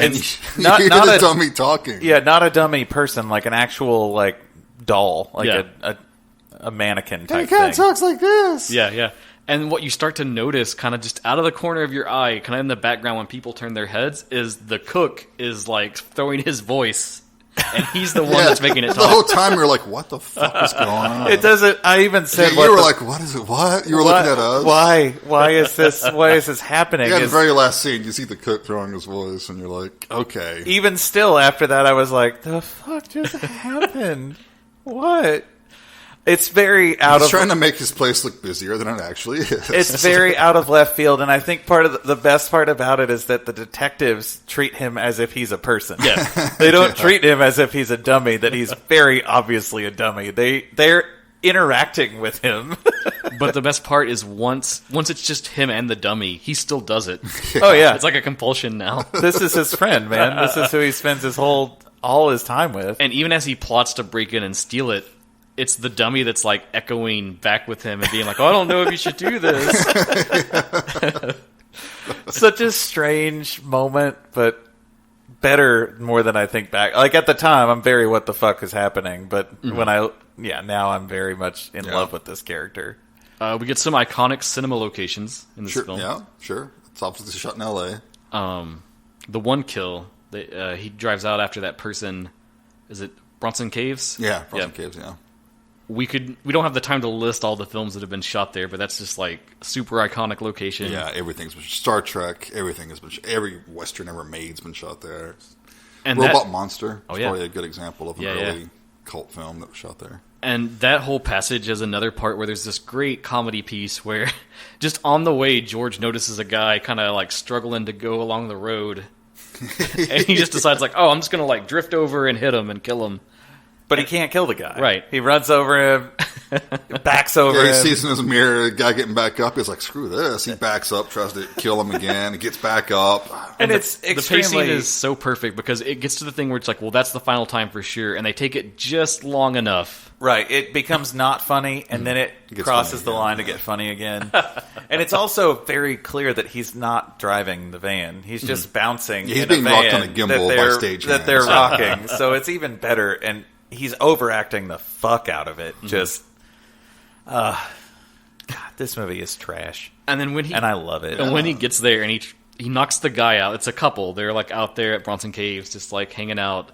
And you not hear a the dummy talking. Yeah, not a dummy person, like an actual, like, doll. Like Yeah. a mannequin And type the cat thing. talks like this. Yeah, yeah. And what you start to notice, kind of just out of the corner of your eye, kind of in the background when people turn their heads, is the cook is, like, throwing his voice. And he's the one that's making it talk. The whole time you're like, what the fuck is going on? It doesn't... I even said... You were like, what is it? What? You were looking at us? Why? Why is this happening? Yeah, the Is- very last scene, you see the cook throwing his voice, and you're like, okay. Even still, after that, I was like, the fuck just happened? What? It's very out He's of... trying to make his place look busier than it actually is. It's very out of left field, and I think part of the best part about it is that the detectives treat him as if he's a person. Yeah. They don't treat him as if he's a dummy, that he's very obviously a dummy. They're interacting with him. But the best part is once it's just him and the dummy, he still does it. Oh, yeah. It's like a compulsion now. This is his friend, man. This is who he spends all his time with. And even as he plots to break in and steal it, it's the dummy that's, like, echoing back with him and being like, oh, I don't know if you should do this. Such a strange moment, but better more than I think back. Like, at the time, I'm very what the fuck is happening, but now I'm very much in love with this character. We get some iconic cinema locations in this film. Yeah, sure. It's obviously shot in L.A. The one kill, he drives out after that person, is it Bronson Caves? Yeah, Bronson Caves, yeah. We don't have the time to list all the films that have been shot there, but that's just like a super iconic location. Yeah, everything's been Star Trek. Everything has been. Every Western ever made's been shot there. And Robot Monster. Oh, is yeah. probably a good example of an early cult film that was shot there. And that whole passage is another part where there's this great comedy piece where just on the way, George notices a guy kind of like struggling to go along the road. And he just decides like, oh, I'm just going to like drift over and hit him and kill him. But he can't kill the guy. Right. He runs over him, backs over Yeah, he him. sees in his mirror a guy getting back up. He's like, screw this. He backs up, tries to kill him again. He gets back up. And it's The extremely... pacing is so perfect because it gets to the thing where it's like, well, that's the final time for sure. And they take it just long enough. Right. It becomes not funny, and then it crosses the line to get funny again. And it's also very clear that he's not driving the van. He's just bouncing He's in being a rocked van on a gimbal by stagehands. that they're rocking. So it's even better, and he's overacting the fuck out of it. Just, this movie is trash. And then and I love it. And when he gets there and he knocks the guy out, it's a couple. They're like out there at Bronson Caves, just like hanging out.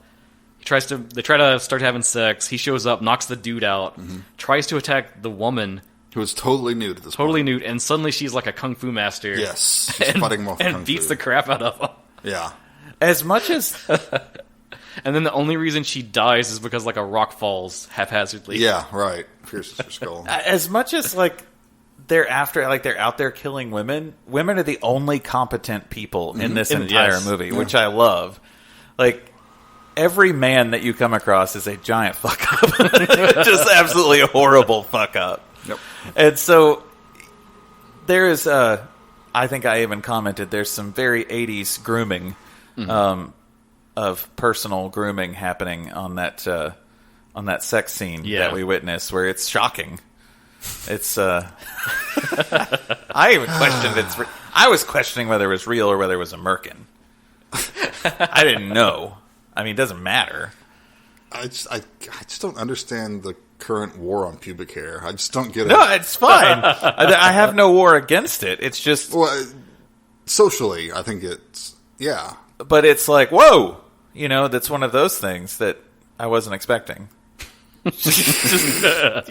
They try to start having sex. He shows up, knocks the dude out, tries to attack the woman. Who was totally nude at this point. Totally nude, and suddenly she's like a kung fu master. Yes. She's fighting him off and beats the crap out of him. Yeah. As much as... And then the only reason she dies is because like a rock falls haphazardly. Yeah, right. Pierces her skull. As much as like they're out there killing women are the only competent people in this entire movie, which I love. Like, every man that you come across is a giant fuck up. Just absolutely a horrible fuck up. Yep. And so there is, I think I even commented, there's some very 80s grooming, of personal grooming happening on that sex scene that we witnessed, where it's shocking. It's, I even questioned I was questioning whether it was real or whether it was a merkin. I didn't know. I mean, it doesn't matter. I just don't understand the current war on pubic hair. I just don't get it. No, it's fine. I have no war against it. It's just... Well, socially, I think it's... Yeah. But it's like, whoa! You know, that's one of those things that I wasn't expecting. You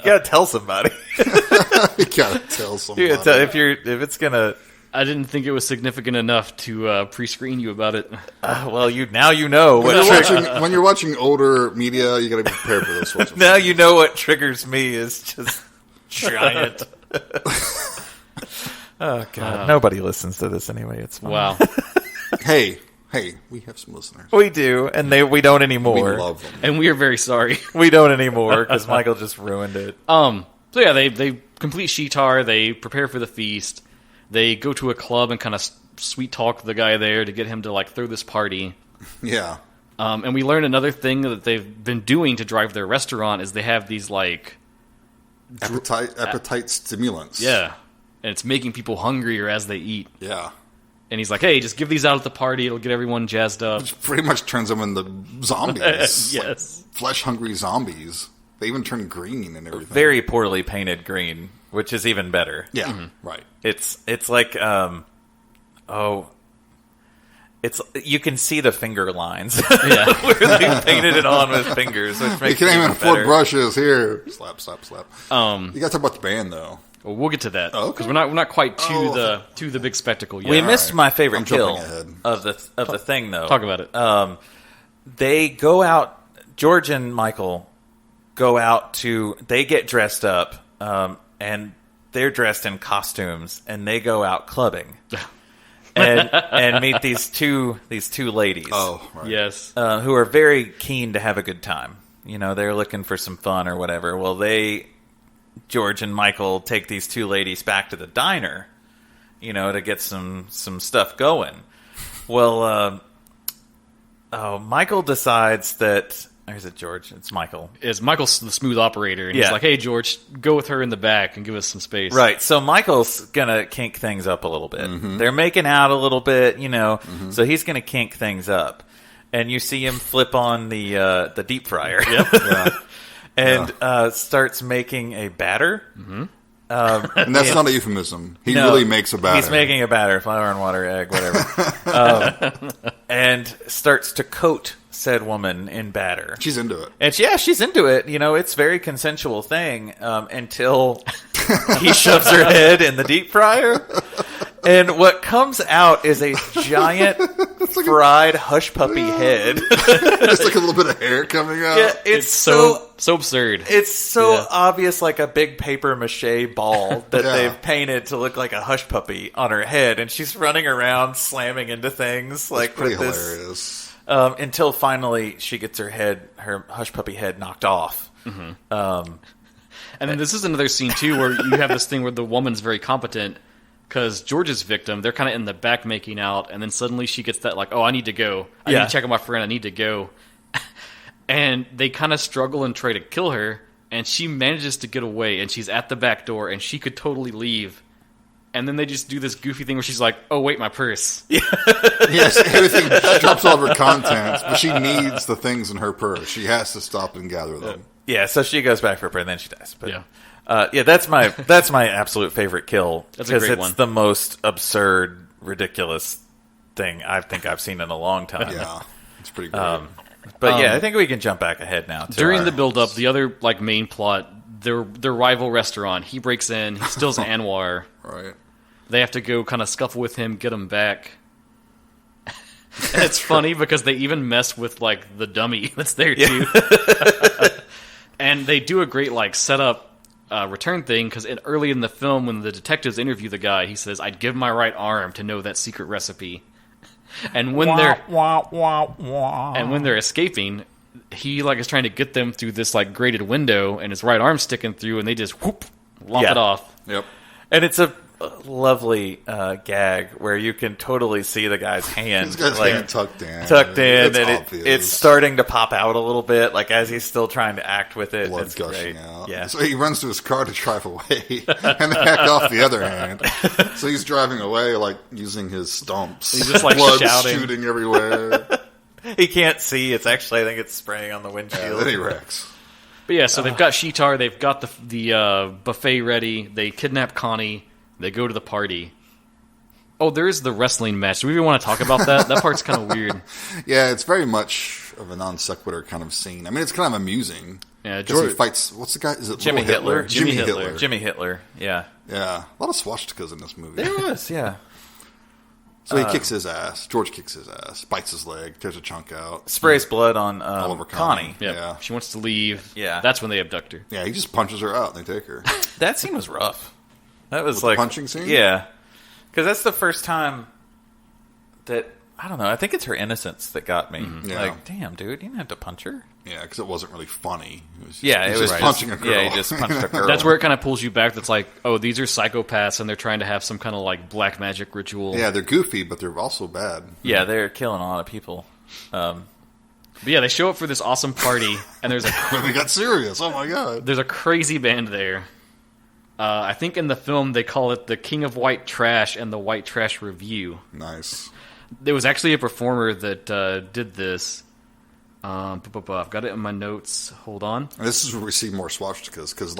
gotta tell somebody. You gotta tell somebody. If it's gonna... I didn't think it was significant enough to pre-screen you about it. Well, now you know. When you're watching older media, you got to be prepared for those sorts of now things. You know what triggers me is just giant. Oh, God. Nobody listens to this anyway. It's fine. Wow. Hey, we have some listeners. We do, and we don't anymore. We love them. And we are very sorry. We don't anymore, because Michael just ruined it. So yeah, they complete Sheetar, they prepare for the feast. They go to a club and kind of sweet talk the guy there to get him to like throw this party. Yeah. And we learn another thing that they've been doing to drive their restaurant is they have these like appetite stimulants. Yeah. And it's making people hungrier as they eat. Yeah. And he's like, hey, just give these out at the party. It'll get everyone jazzed up. Which pretty much turns them into zombies. Yes. Like flesh-hungry zombies. They even turn green and everything. Very poorly painted green, which is even better. Yeah, right. It's like, you can see the finger lines. Yeah. Where they painted it on with fingers, which makes you can't even afford better. brushes here. Slap, slap, slap. You got to talk about the band, though. Well, we'll get to that because okay. we're not quite to the big spectacle yet. We missed my favorite I'm kill jumping of the thing, though. Talk about it. They go out. George and Michael go out to. They get dressed up, and they're dressed in costumes, and they go out clubbing, and meet these two ladies. Oh, right. Yes. Who are very keen to have a good time. You know, they're looking for some fun or whatever. Well, George and Michael take these two ladies back to the diner, you know, to get some stuff going. Well, Michael decides that... Or is it George? It's Michael. It's Michael's the smooth operator, and he's like, hey, George, go with her in the back and give us some space. Right, so Michael's going to kink things up a little bit. Mm-hmm. They're making out a little bit, you know, so he's going to kink things up. And you see him flip on the deep fryer. Yep. Yeah. And starts making a batter. Mm-hmm. And that's not a euphemism. He really makes a batter. He's making a batter, flour and water, egg, whatever. And starts to coat said woman in batter. She's into it. And she's into it. You know, it's a very consensual thing until he shoves her head in the deep fryer. And what comes out is a giant fried hush puppy head. Just like a little bit of hair coming out. Yeah, it's so absurd. It's so obvious, like a big paper mache ball that Yeah. they've painted to look like a hush puppy on her head, and she's running around slamming into things like Pretty with this. hilarious. Until finally she gets her hush puppy head knocked off. Mm-hmm. And then this is another scene too where you have this thing where the woman's very competent. Because George's victim, they're kind of in the back making out, and then suddenly she gets that, like, oh, I need to go. I need to check on my friend. I need to go. And they kind of struggle and try to kill her, and she manages to get away, and she's at the back door, and she could totally leave. And then they just do this goofy thing where she's like, oh, wait, my purse. Yes, everything drops all of her contents, but she needs the things in her purse. She has to stop and gather them. Yeah, so she goes back for a prayer, and then she dies. But, Yeah. Yeah, that's my absolute favorite kill. That's a great it's one. the most absurd, ridiculous thing I think I've seen in a long time. Yeah, it's pretty great. But I think we can jump back ahead now. During the build-up, the other main plot, their rival restaurant, he breaks in, he steals Anwar. Right. They have to go kind of scuffle with him, get him back. And it's funny because they even mess with the dummy that's there too. And they do a great setup return thing because early in the film when the detectives interview the guy, he says, "I'd give my right arm to know that secret recipe." And when they're escaping, he is trying to get them through this grated window, and his right arm's sticking through, and they just whoop lop it off. Yep. And it's a lovely gag where you can totally see the guy's hand, He's got his hand tucked in. And obvious. it's starting to pop out a little bit, as he's still trying to act with it. Blood's It's gushing great. out. Yeah. So he runs to his car to drive away, and they hack off the other hand. So he's driving away, using his stumps. He's just blood shouting, shooting everywhere. He can't see. I think it's spraying on the windshield. Then he wrecks. But yeah, so they've got Sheetar, they've got the buffet ready, they kidnap Connie, they go to the party. Oh, there is the wrestling match. Do we even want to talk about that? That part's kind of weird. Yeah, it's very much of a non sequitur kind of scene. I mean, it's kind of amusing. Yeah, because he fights. What's the guy? Is it Jimmy Little Hitler? Jimmy Jimmy Hitler. Jimmy Hitler. Yeah. Yeah, a lot of swastikas in this movie. There was. Yeah. So he kicks his ass. George kicks his ass, bites his leg, tears a chunk out, Sprays blood on all over Connie. Yeah. Yeah. She wants to leave. Yeah. That's when they abduct her. Yeah, he just punches her out and they take her. That scene was rough. That was The punching scene? Yeah. Because that's the first time that, I don't know, I think it's her innocence that got me. Yeah. Damn, dude, you didn't have to punch her. Yeah, because it wasn't really funny. It was It was just punching a girl. Yeah, he just punched a girl. That's where it kind of pulls you back. That's oh, these are psychopaths, and they're trying to have some kind of black magic ritual. Yeah, they're goofy, but they're also bad. Yeah, they're killing a lot of people. But yeah, they show up for this awesome party, and there's We got serious. Oh my god. there's a crazy band there. I think in the film they call it the King of White Trash and the White Trash Review. Nice. There was actually a performer that did this. I've got it in my notes. Hold on. And this is where we see more swastikas, because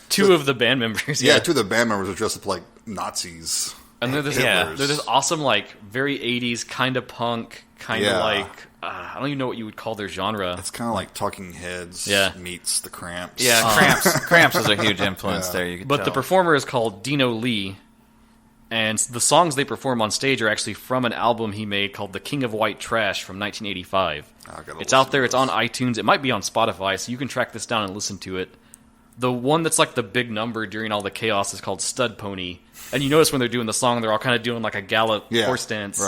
Two of the band members. yeah, two of the band members are dressed up like Nazis. And they're this, Hitlers. they're this awesome, very 80s, kind of punk, kind of Yeah. I don't even know what you would call their genre. It's kind of like Talking Heads meets the Cramps. Yeah, Cramps was a huge influence there, you could But tell. the performer is called Dino Lee, and the songs they perform on stage are actually from an album he made called The King of White Trash from 1985. It's out there, it's on iTunes, it might be on Spotify, so you can track this down and listen to it. The one that's the big number during all the chaos is called Stud Pony. And you notice when they're doing the song, they're all kind of doing a gallop horse dance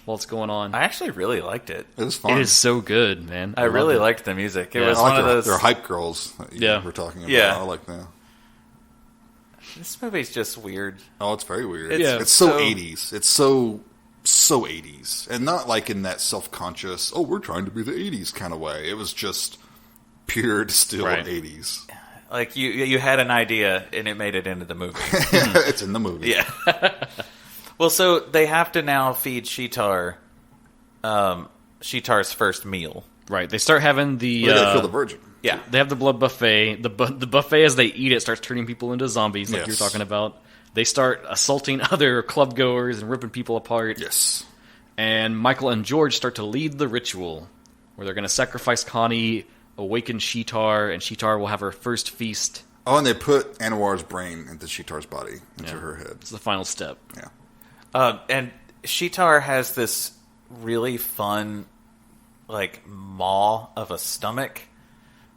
while it's going on. I actually really liked it. It was fun. It is so good, man. I really liked the music. It was I one like of those... They're hype girls that you were talking about. Yeah. I like that. This movie's just weird. Oh, it's very weird. It's It's so 80s. It's so 80s. And not in that self-conscious, we're trying to be the 80s kind of way. It was just pure distilled 80s. You had an idea and it made it into the movie. It's in the movie. Yeah. Well, so they have to now feed Sheetar Sheetar's first meal. Right. They start having the... They gotta kill the virgin. Yeah. They have the blood buffet. The buffet, as they eat it, starts turning people into zombies, like you're talking about. They start assaulting other club goers and ripping people apart. Yes. And Michael and George start to lead the ritual, where they're going to sacrifice Connie, awaken Sheetar, and Sheetar will have her first feast. Oh, and they put Anwar's brain into Sheetar's body, into her head. It's the final step. Yeah. And Sheetar has this really fun, maw of a stomach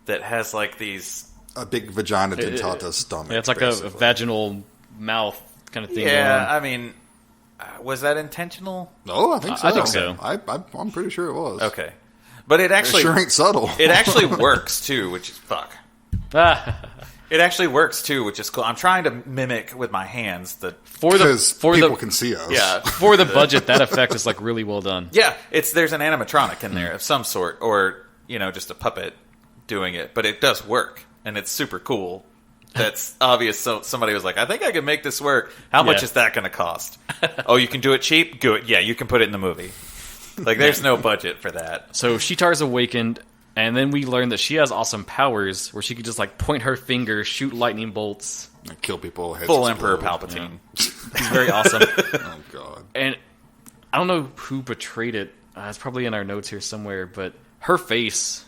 that has, these... A big vagina dentata stomach. Yeah, it's like basically. a vaginal mouth kind of thing. Yeah, I mean, was that intentional? No, I think so. I think so. I'm pretty sure it was. Okay. But it actually... It sure ain't subtle. It actually works, too, which is... Fuck. It actually works, too, which is cool. I'm trying to mimic with my hands the... Because people can see us. Yeah. For the budget, that effect is, really well done. Yeah, there's an animatronic in there of some sort, or, just a puppet doing it. But it does work, and it's super cool. That's obvious. So somebody was like, I think I can make this work. How much is that going to cost? Oh, you can do it cheap? Good. Yeah, you can put it in the movie. There's no budget for that. So Sheetar's awakened. And then we learned that she has awesome powers where she could just like point her finger, shoot lightning bolts. And kill people. Heads Full explode. Emperor Palpatine. He's very awesome. Oh, God. And I don't know who portrayed it. It's probably in our notes here somewhere, but her face,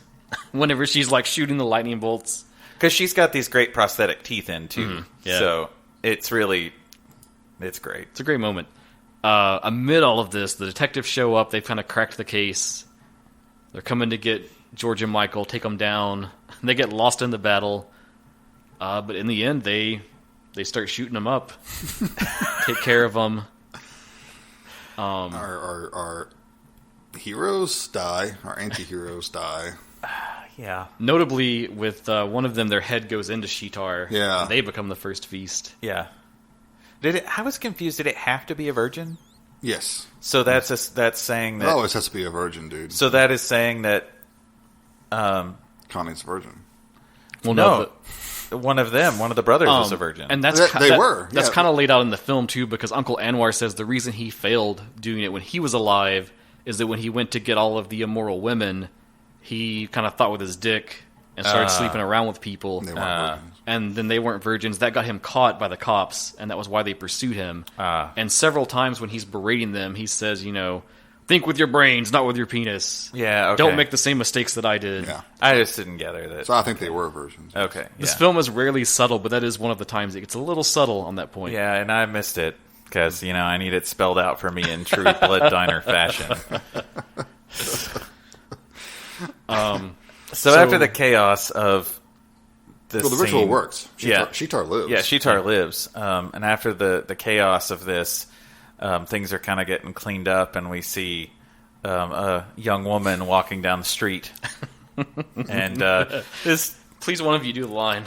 whenever she's like shooting the lightning bolts. Because she's got these great prosthetic teeth in, too. Yeah. So it's great. It's a great moment. Amid all of this, the detectives show up. They've kind of cracked the case. They're coming to get George and Michael, take them down. They get lost in the battle. But in the end, they start shooting them up. Take care of them. Our heroes die. Our anti-heroes die. Yeah. Notably, with one of them, their head goes into Sheetar. Yeah. And they become the first feast. Yeah. I was confused. Did it have to be a virgin? Yes. So that's saying that... It always has to be a virgin, dude. So that is saying that... Connie's a virgin. Well, no. One of the brothers was a virgin. And that's That's kind of laid out in the film, too, because Uncle Anwar says the reason he failed doing it when he was alive is that when he went to get all of the immoral women, he kind of thought with his dick and started sleeping around with people. They weren't virgins. And then they weren't virgins. That got him caught by the cops, and that was why they pursued him. And several times when he's berating them, he says, think with your brains, not with your penis. Yeah, okay. Don't make the same mistakes that I did. Yeah. I just didn't gather that. So I think they were virgins. Okay. This film is rarely subtle, but that is one of the times it gets a little subtle on that point. Yeah, and I missed it because, I need it spelled out for me in true Blood Diner fashion. So after the chaos of this the ritual scene, works. Sheetar lives. Yeah, Sheetar lives. And after the chaos of this, things are kind of getting cleaned up, and we see a young woman walking down the street. And please, one of you do the line.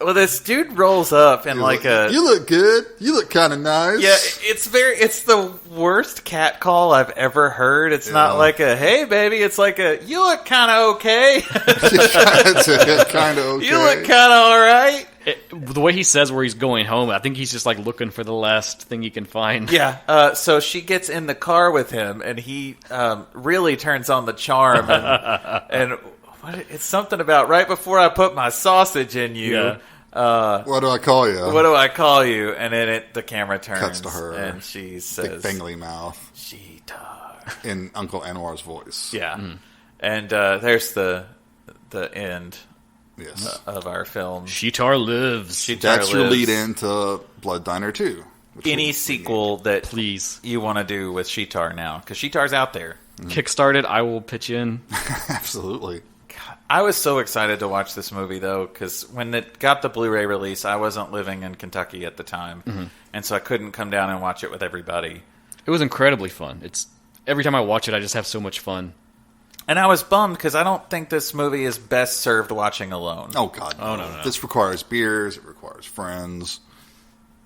Well, this dude rolls up and you look good. You look kind of nice. Yeah, it's the worst cat call I've ever heard. It's not like a, hey, baby. It's like a, you look kind of okay. Kind of okay. You look kind of all right. The way he says where he's going home, I think he's just like looking for the last thing he can find. Yeah. So she gets in the car with him, and he really turns on the charm. And it's something about right before I put my sausage in you. Yeah. What do I call you? What do I call you? And then the camera turns. Cuts to her. And she says... Big bangly mouth. Sheetar. In Uncle Anwar's voice. Yeah. Mm-hmm. And there's the end of our film. Sheetar lives. That's your lead into Blood Diner 2. Any sequel that please you want to do with Sheetar now. Because Sheetar's out there. Kickstarted, I will pitch in. Absolutely. I was so excited to watch this movie, though, because when it got the Blu-ray release, I wasn't living in Kentucky at the time, and so I couldn't come down and watch it with everybody. It was incredibly fun. Every time I watch it, I just have so much fun. And I was bummed, because I don't think this movie is best served watching alone. Oh, God. No. Oh, no. This requires beers. It requires friends.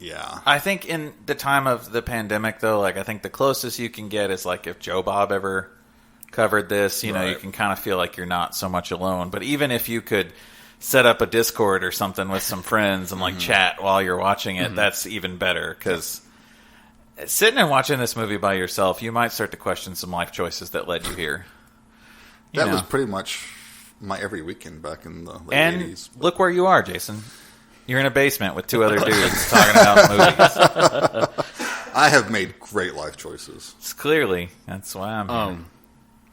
Yeah. I think in the time of the pandemic, though, I think the closest you can get is, if Joe Bob ever covered this, you can kind of feel like you're not so much alone. But even if you could set up a Discord or something with some friends and chat while you're watching it, that's even better. Because sitting and watching this movie by yourself, you might start to question some life choices that led you here. That was pretty much my every weekend back in the late 80s. And look where you are, Jason. You're in a basement with two other dudes talking about movies. I have made great life choices. Clearly. That's why I'm here.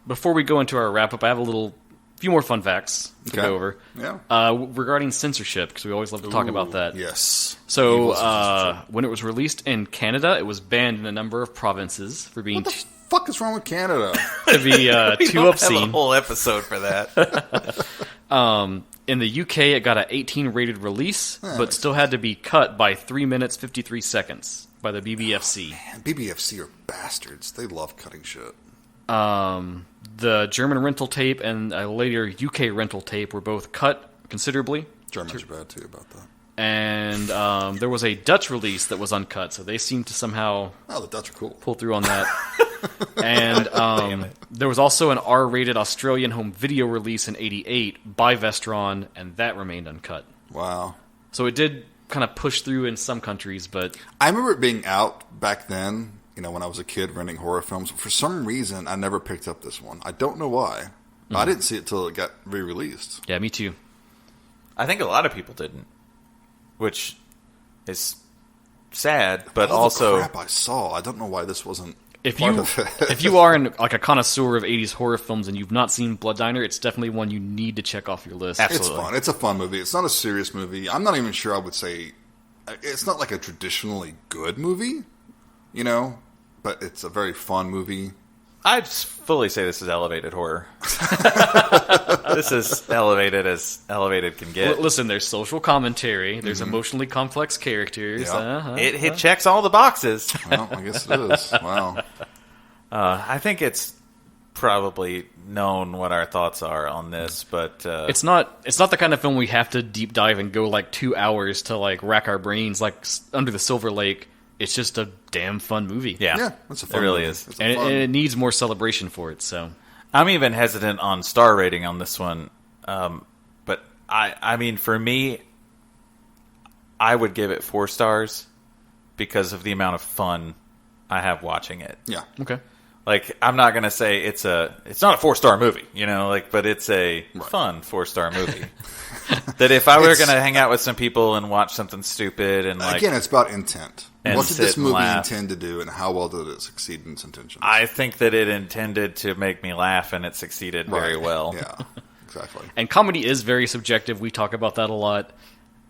Before we go into our wrap-up, I have a few more fun facts to go over. Yeah. Regarding censorship, because we always love to talk about that. Yes. So, when it was released in Canada, it was banned in a number of provinces for being... What the fuck is wrong with Canada? To be too obscene. Have a whole episode for that. In the UK, it got an 18 rated release, but still had to be cut by 3 minutes 53 seconds by the BBFC. Oh, man, BBFC are bastards. They love cutting shit. The German rental tape and a later UK rental tape were both cut considerably. Germans are bad too about that. And there was a Dutch release that was uncut, so they seemed to somehow the Dutch are cool. Pull through on that. And there was also an R-rated Australian home video release in '88 by Vestron, and that remained uncut. Wow. So it did kind of push through in some countries, but... I remember it being out back then, when I was a kid renting horror films. For some reason, I never picked up this one. I don't know why. I didn't see it till it got re-released. Yeah, me too. I think a lot of people didn't, which is sad, but All also the crap I saw. I don't know why this wasn't If part you of it. if you are like a connoisseur of 80s horror films and you've not seen Blood Diner, it's definitely one you need to check off your list. Absolutely. It's fun. It's a fun movie. It's not a serious movie. I'm not even sure I would say... It's not like a traditionally good movie, but it's a very fun movie. I'd fully say this is elevated horror. This is elevated as elevated can get. Listen, there's social commentary. There's emotionally complex characters. Yeah. It checks all the boxes. Well, I guess it is. Wow. I think it's probably known what our thoughts are on this, but It's not the kind of film we have to deep dive and go like 2 hours to like rack our brains like Under the Silver Lake. It's just a damn fun movie. yeah, It's a fun it really movie. is. It's a And fun... it needs more celebration for it. So I'm even hesitant on star rating on this one, but I mean, for me, I would give it 4 stars because of the amount of fun I have watching it. Yeah. okay. Like, I'm not gonna say it's not a 4-star movie, but it's a fun 4-star movie. That if I were gonna hang out with some people and watch something stupid and like, Again, it's about intent. and What did this sit and movie laugh. intend to do, and how well did it succeed in its intentions? I think that it intended to make me laugh and it succeeded very Right. well. Yeah, exactly. And comedy is very subjective. We talk about that a lot.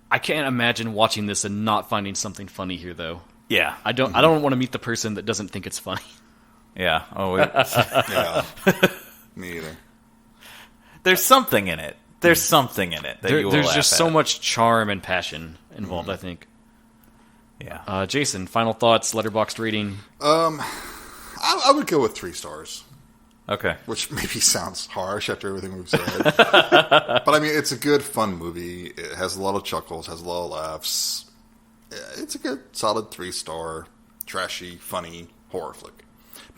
I can't imagine watching this and not finding something funny here, though. Yeah, I don't want to meet the person that doesn't think it's funny. yeah. Oh, Yeah. Me either. there's something in it. There's something in it that you will There's laugh just at. so much charm and passion involved, I think. Yeah. Jason, final thoughts, letterboxd rating. I would go with 3 stars, Okay. which maybe sounds harsh after everything we've said. But I mean, it's a good, fun movie. It has a lot of chuckles, has a lot of laughs. It's a good, solid 3-star, trashy, funny horror flick.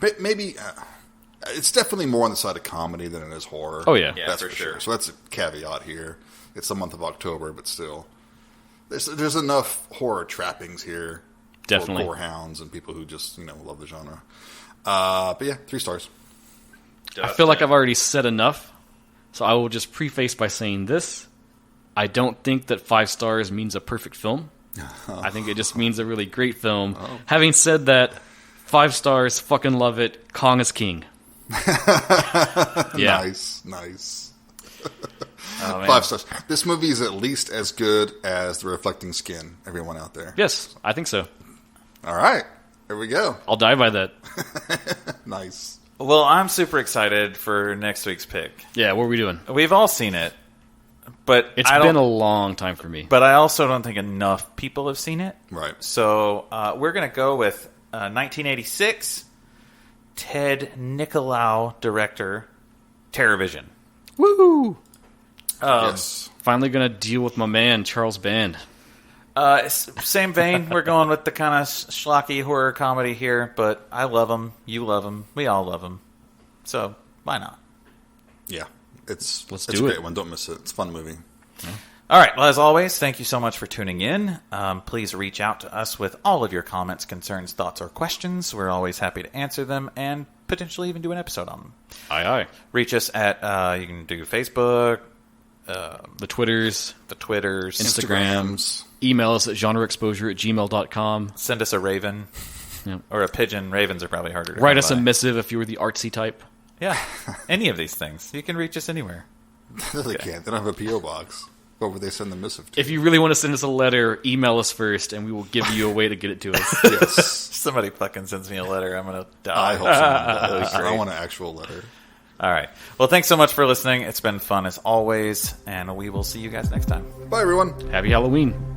But maybe it's definitely more on the side of comedy than it is horror. Oh, yeah. Yeah, That's for for sure. sure. So that's a caveat here. It's the month of October, but still. There's enough horror trappings here. Definitely. For hounds and people who just, love the genre. But yeah, 3 stars. I feel like I've already said enough, so I will just preface by saying this. I don't think that 5 stars means a perfect film. I think it just means a really great film. Oh. Having said that, 5 stars, fucking love it. Kong is king. Yeah. Nice. Oh, man. 5 stars. This movie is at least as good as The Reflecting Skin, everyone out there. Yes, I think so. All right. Here we go. I'll die by that. Nice. Well, I'm super excited for next week's pick. Yeah, what are we doing? We've all seen it, but It's I been don't. a long time for me. But I also don't think enough people have seen it. Right. So we're going to go with 1986, Ted Nicolau director, TerrorVision. Woo! Yes. Finally gonna deal with my man, Charles Band. Same vein. We're going with the kind of schlocky horror comedy here, but I love him. You love him. We all love him. So why not? Yeah. It's Let's a do great it. one. Don't miss it. It's a fun movie. All right. Well, as always, thank you so much for tuning in. Please reach out to us with all of your comments, concerns, thoughts, or questions. We're always happy to answer them and potentially even do an episode on them. Aye, aye. Reach us at, you can do Facebook, The Twitters, the Twitters, Instagrams. Email us at genreexposure@gmail.com. send us a raven Yep. or a pigeon. Ravens are probably harder to Write come us a by. missive if you were the artsy type. Yeah, any of these things. You can reach us anywhere. No, they can't. They don't have a P.O. box. What would they send the missive to? If you really want to send us a letter, email us first, and we will give you a way to get it to us. Yes. Somebody fucking sends me a letter, I'm going to die. I hope so. I great. want an actual letter. All right. Well, thanks so much for listening. It's been fun as always, and we will see you guys next time. Bye, everyone. Happy Halloween.